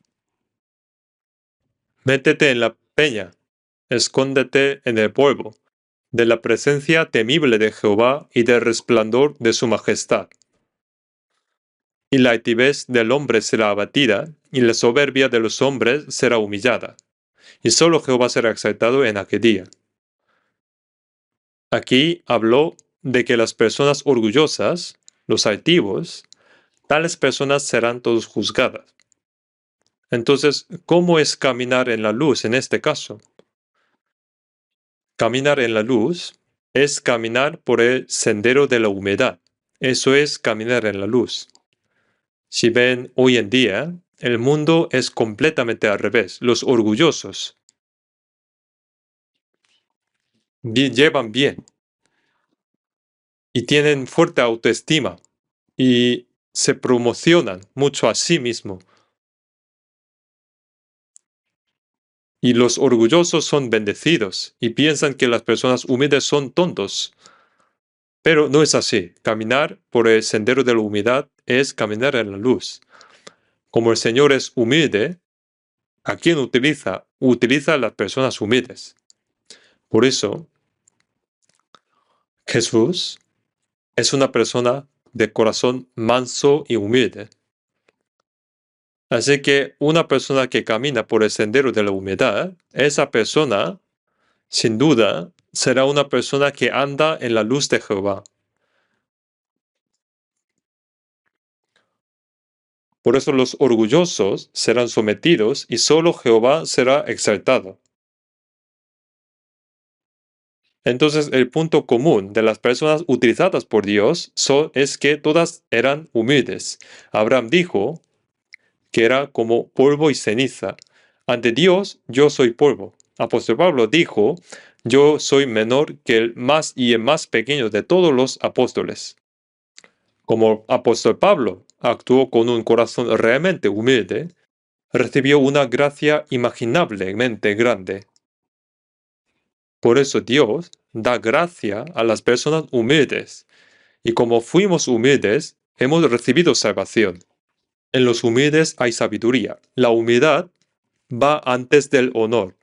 Métete en la peña, escóndete en el polvo, de la presencia temible de Jehová y del resplandor de su majestad. Y la altivez del hombre será abatida, y la soberbia de los hombres será humillada. Y solo Jehová será exaltado en aquel día. Aquí habló de que las personas orgullosas, los altivos, tales personas serán todos juzgadas. Entonces, ¿cómo es caminar en la luz en este caso? Caminar en la luz es caminar por el sendero de la humedad. Eso es caminar en la luz. Si ven hoy en día, el mundo es completamente al revés. Los orgullosos llevan bien y tienen fuerte autoestima y se promocionan mucho a sí mismos. Y los orgullosos son bendecidos y piensan que las personas humildes son tontos. Pero no es así. Caminar por el sendero de la humildad es caminar en la luz. Como el Señor es humilde, ¿a quién utiliza? Utiliza a las personas humildes. Por eso, Jesús es una persona de corazón manso y humilde. Así que una persona que camina por el sendero de la humildad, esa persona, sin duda, será una persona que anda en la luz de Jehová. Por eso los orgullosos serán sometidos y solo Jehová será exaltado. Entonces el punto común de las personas utilizadas por Dios es que todas eran humildes. Abraham dijo que era como polvo y ceniza. Ante Dios, yo soy polvo. Apóstol Pablo dijo, yo soy menor que el más pequeño de todos los apóstoles. Como apóstol Pablo actuó con un corazón realmente humilde, recibió una gracia imaginablemente grande. Por eso Dios da gracia a las personas humildes, y como fuimos humildes, hemos recibido salvación. En los humildes hay sabiduría. La humildad va antes del honor.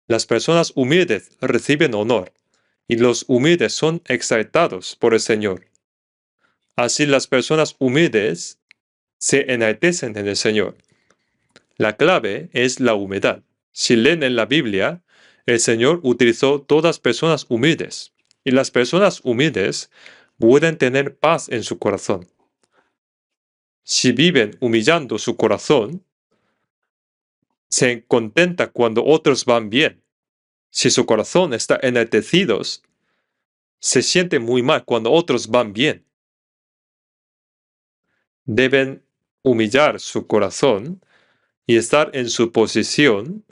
Las personas humildes reciben honor, y los humildes son exaltados por el Señor. Así las personas humildes se enaltecen en el Señor. La clave es la humildad. Si leen en la Biblia, el Señor utilizó todas personas humildes, y las personas humildes pueden tener paz en su corazón. Si viven humillando su corazón, se contenta cuando otros van bien. Si su corazón está enaltecido, se siente muy mal cuando otros van bien. Deben humillar su corazón y estar en su posición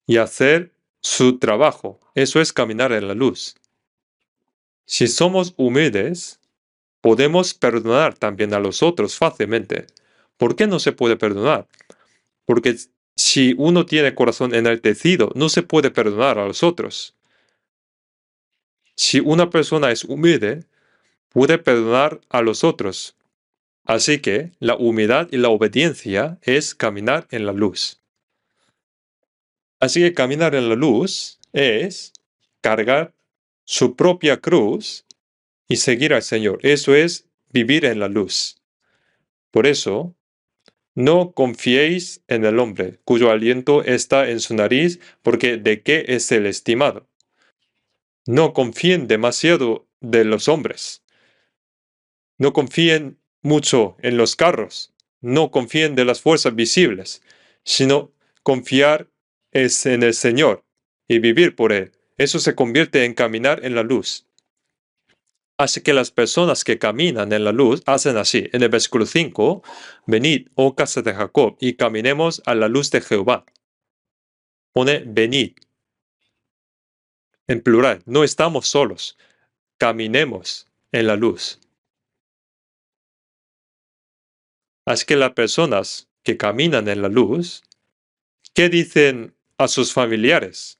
y hacer su trabajo. Eso es caminar en la luz. Si somos humildes, podemos perdonar también a los otros fácilmente. ¿Por qué no se puede perdonar? Porque si uno tiene corazón enaltecido, no se puede perdonar a los otros. Si una persona es humilde, puede perdonar a los otros. Así que la humildad y la obediencia es caminar en la luz. Así que caminar en la luz es cargar su propia cruz y seguir al Señor. Eso es vivir en la luz. Por eso, no confiéis en el hombre, cuyo aliento está en su nariz, porque ¿de qué es el estimado? No confíen demasiado de los hombres. No confíen mucho en los carros. No confíen de las fuerzas visibles, sino confiar es en el Señor y vivir por Él. Eso se convierte en caminar en la luz. Así que las personas que caminan en la luz hacen así. En el versículo 5, venid, oh casa de Jacob, y caminemos a la luz de Jehová. Pone venid. En plural, no estamos solos. Caminemos en la luz. Así que las personas que caminan en la luz, ¿qué dicen a sus familiares?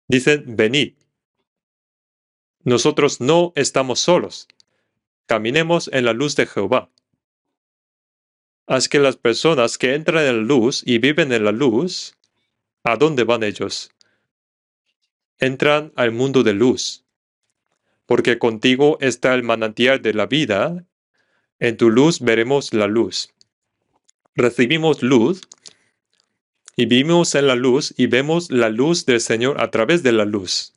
Dicen, venid. Nosotros no estamos solos. Caminemos en la luz de Jehová. Así que las personas que entran en la luz y viven en la luz, ¿a dónde van ellos? Entran al mundo de luz. Porque contigo está el manantial de la vida. En tu luz veremos la luz. Recibimos luz y vivimos en la luz y vemos la luz del Señor a través de la luz.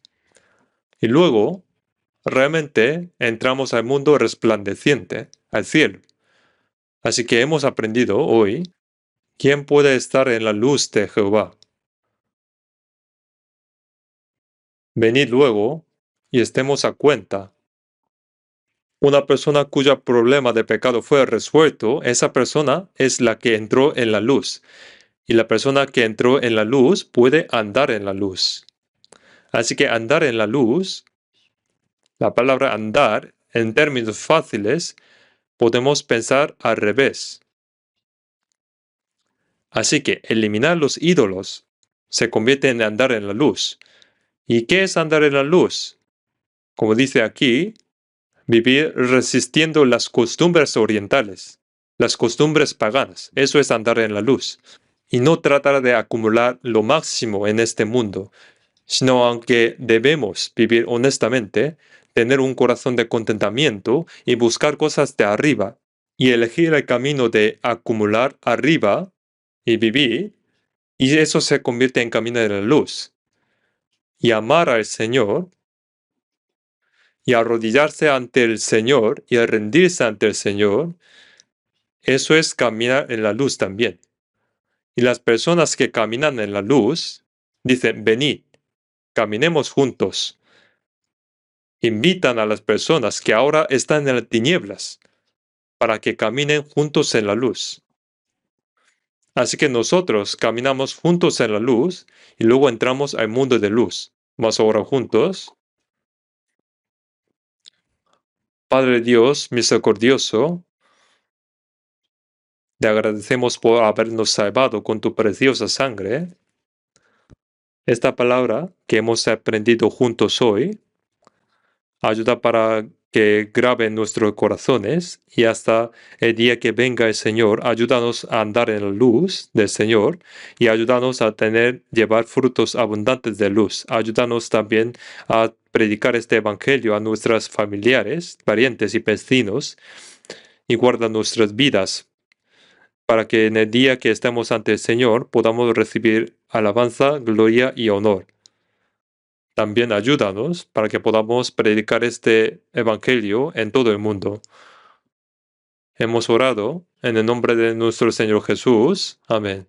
Y luego, realmente entramos al mundo resplandeciente, al cielo. Así que hemos aprendido hoy, ¿quién puede estar en la luz de Jehová? Venid luego y estemos a cuenta. Una persona cuyo problema de pecado fue resuelto, esa persona es la que entró en la luz. Y la persona que entró en la luz puede andar en la luz. Así que andar en la luz, la palabra andar, en términos fáciles, podemos pensar al revés. Así que eliminar los ídolos se convierte en andar en la luz. ¿Y qué es andar en la luz? Como dice aquí, vivir resistiendo las costumbres orientales, las costumbres paganas. Eso es andar en la luz. Y no tratar de acumular lo máximo en este mundo, sino aunque debemos vivir honestamente, tener un corazón de contentamiento y buscar cosas de arriba, y elegir el camino de acumular arriba y vivir, y eso se convierte en camino de la luz. Y amar al Señor, y arrodillarse ante el Señor, y rendirse ante el Señor, eso es caminar en la luz también. Y las personas que caminan en la luz dicen, venid, caminemos juntos. Invitan a las personas que ahora están en las tinieblas para que caminen juntos en la luz. Así que nosotros caminamos juntos en la luz y luego entramos al mundo de luz. Más ahora juntos. Padre Dios misericordioso, te agradecemos por habernos salvado con tu preciosa sangre. Esta palabra que hemos aprendido juntos hoy ayuda para que grabe en nuestros corazones y hasta el día que venga el Señor, ayúdanos a andar en la luz del Señor y ayúdanos a llevar frutos abundantes de luz. Ayúdanos también a predicar este evangelio a nuestros familiares, parientes y vecinos y guarda nuestras vidas para que en el día que estemos ante el Señor podamos recibir alabanza, gloria y honor. También ayúdanos para que podamos predicar este evangelio en todo el mundo. Hemos orado en el nombre de nuestro Señor Jesús. Amén.